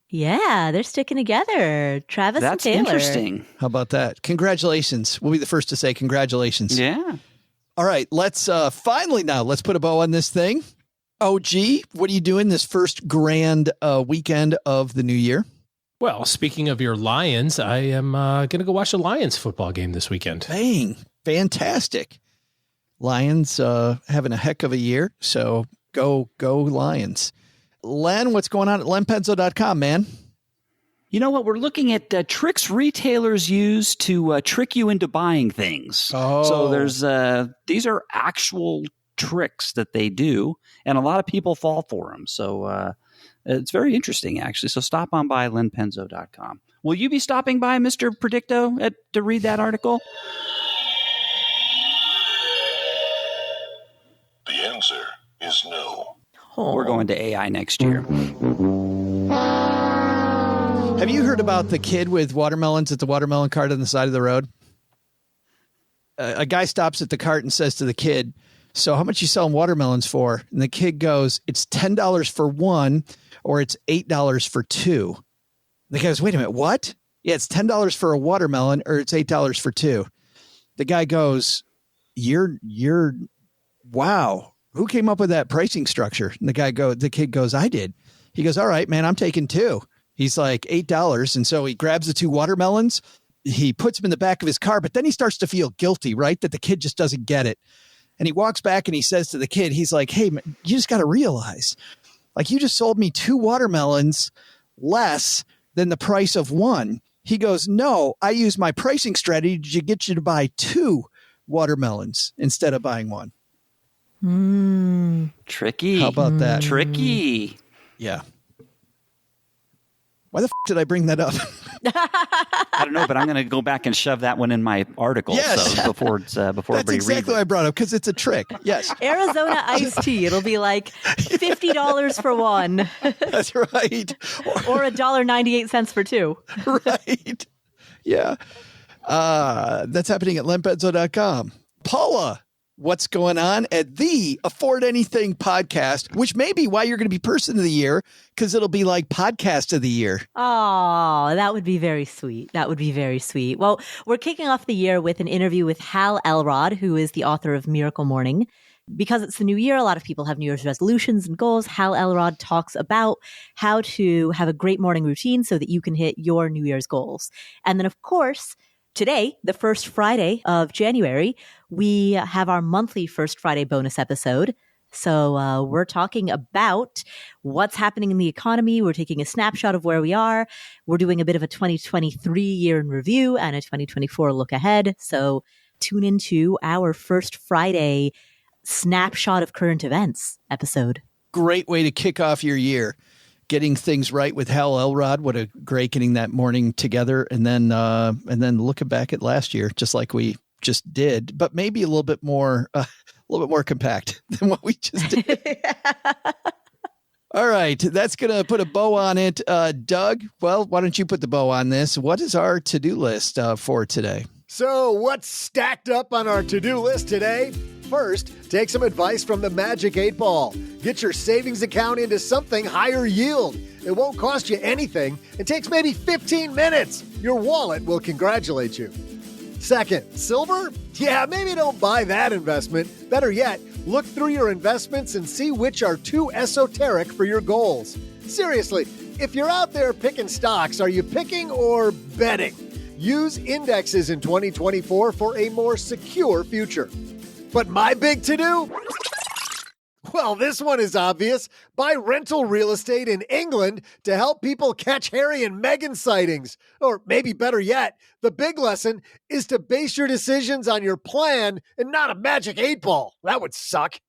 Yeah, they're sticking together. Travis and Taylor. That's interesting. How about that? Congratulations. We'll be the first to say congratulations. Yeah. All right, let's finally let's put a bow on this thing. OG, what are you doing this first grand weekend of the new year? Well, speaking of your Lions, I am going to go watch the Lions football game this weekend. Bang. Fantastic. Lions having a heck of a year, so go Lions. Len, what's going on at lenpenzo.com, man? You know what? We're looking at tricks retailers use to trick you into buying things. Oh. So there's these are actual tricks that they do, and a lot of people fall for them. So it's very interesting, actually. So stop on by lenpenzo.com. Will you be stopping by, Mr. Predicto, to read that article? The answer is no. We're going to AI next year. Have you heard about the kid with watermelons at the watermelon cart on the side of the road? A guy stops at the cart and says to the kid, "So how much you selling watermelons for?" And the kid goes, "It's $10 for one, or it's $8 for two." The guy goes, "Wait a minute, what?" "Yeah, it's $10 for a watermelon, or it's $8 for two." The guy goes, You're wow. Who came up with that pricing structure?" And the kid goes, "I did." He goes, "All right, man, I'm taking two." He's like, $8. And so he grabs the two watermelons. He puts them in the back of his car, but then he starts to feel guilty, right? That the kid just doesn't get it. And he walks back and he says to the kid, he's like, "Hey, man, you just got to realize, like, you just sold me two watermelons less than the price of one." He goes, "No, I use my pricing strategy to get you to buy two watermelons instead of buying one." Tricky. How about that? Tricky. Yeah. Why the did I bring that up? I don't know, but I'm going to go back and shove that one in my article. Yes. So before That's everybody exactly reads why I brought it up, because it's a trick. Yes. Arizona iced tea. It'll be like $50 for one. That's right. Or $1.98 for two. Right. Yeah. That's happening at lenpenzo.com. Paula, what's going on at the Afford Anything podcast, which may be why you're going to be Person of the Year, because it'll be like Podcast of the Year. Oh, that would be very sweet. That would be very sweet. Well, we're kicking off the year with an interview with Hal Elrod, who is the author of Miracle Morning. Because it's the new year, a lot of people have New Year's resolutions and goals. Hal Elrod talks about how to have a great morning routine so that you can hit your New Year's goals. And then, of course, today, the first Friday of January, we have our monthly First Friday bonus episode. So we're talking about what's happening in the economy. We're taking a snapshot of where we are. We're doing a bit of a 2023 year in review and a 2024 look ahead. So tune into our First Friday snapshot of current events episode. Great way to kick off your year. Getting things right with Hal Elrod. What a great getting that morning together, and then looking back at last year, just like we just did, but maybe a little bit more compact than what we just did. All right, that's gonna put a bow on it. Doug, well, why don't you put the bow on this? What is our to-do list for today? So, what's stacked up on our to-do list today? First, take some advice from the Magic 8 Ball. Get your savings account into something higher yield. It won't cost you anything. It takes maybe 15 minutes. Your wallet will congratulate you. Second, silver? Yeah, maybe don't buy that investment. Better yet, look through your investments and see which are too esoteric for your goals. Seriously, if you're out there picking stocks, are you picking or betting? Use indexes in 2024 for a more secure future. But my big to-do? Well, this one is obvious. Buy rental real estate in England to help people catch Harry and Meghan sightings. Or maybe better yet, the big lesson is to base your decisions on your plan and not a Magic 8 Ball. That would suck.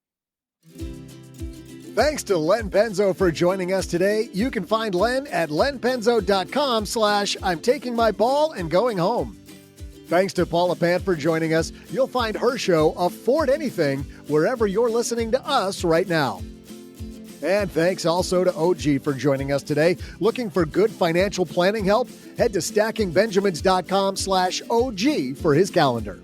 Thanks to Len Penzo for joining us today. You can find Len at lenpenzo.com/I'm taking my ball and going home. Thanks to Paula Pant for joining us. You'll find her show, Afford Anything, wherever you're listening to us right now. And thanks also to OG for joining us today. Looking for good financial planning help? Head to stackingbenjamins.com/OG for his calendar.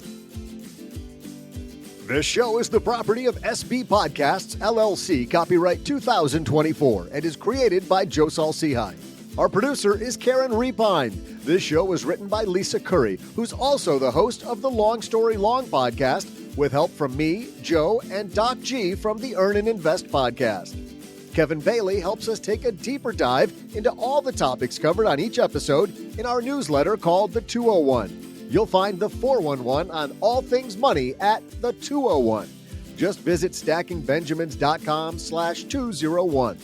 This show is the property of SB Podcasts, LLC, copyright 2024, and is created by Joe Salsihai. Our producer is Karen Repine. This show was written by Lisa Curry, who's also the host of the Long Story Long podcast, with help from me, Joe, and Doc G from the Earn and Invest podcast. Kevin Bailey helps us take a deeper dive into all the topics covered on each episode in our newsletter called The 201. You'll find the 411 on all things money at the 201. Just visit stackingbenjamins.com/201.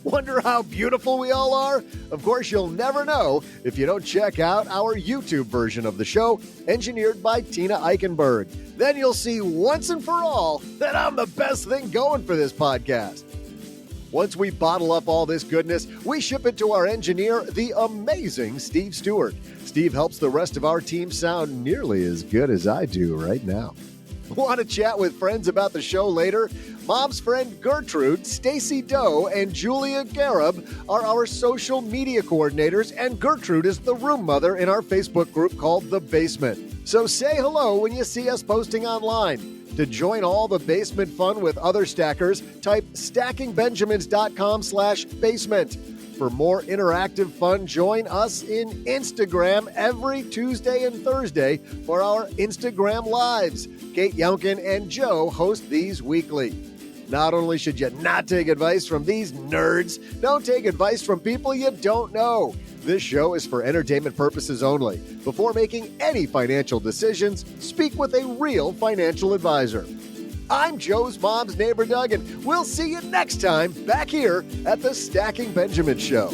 Wonder how beautiful we all are? Of course, you'll never know if you don't check out our YouTube version of the show, engineered by Tina Eichenberg. Then you'll see once and for all that I'm the best thing going for this podcast. Once we bottle up all this goodness, we ship it to our engineer, the amazing Steve Stewart. Steve helps the rest of our team sound nearly as good as I do right now. Want to chat with friends about the show later? Mom's friend Gertrude, Stacy Doe, and Julia Garib are our social media coordinators, and Gertrude is the room mother in our Facebook group called The Basement. So say hello when you see us posting online. To join all the basement fun with other stackers, type stackingbenjamins.com/basement. For more interactive fun, join us in Instagram every Tuesday and Thursday for our Instagram Lives. Kate Younkin and Joe host these weekly. Not only should you not take advice from these nerds, don't take advice from people you don't know. This show is for entertainment purposes only. Before making any financial decisions, speak with a real financial advisor. I'm Joe's mom's neighbor, Doug, and we'll see you next time back here at the Stacking Benjamin Show.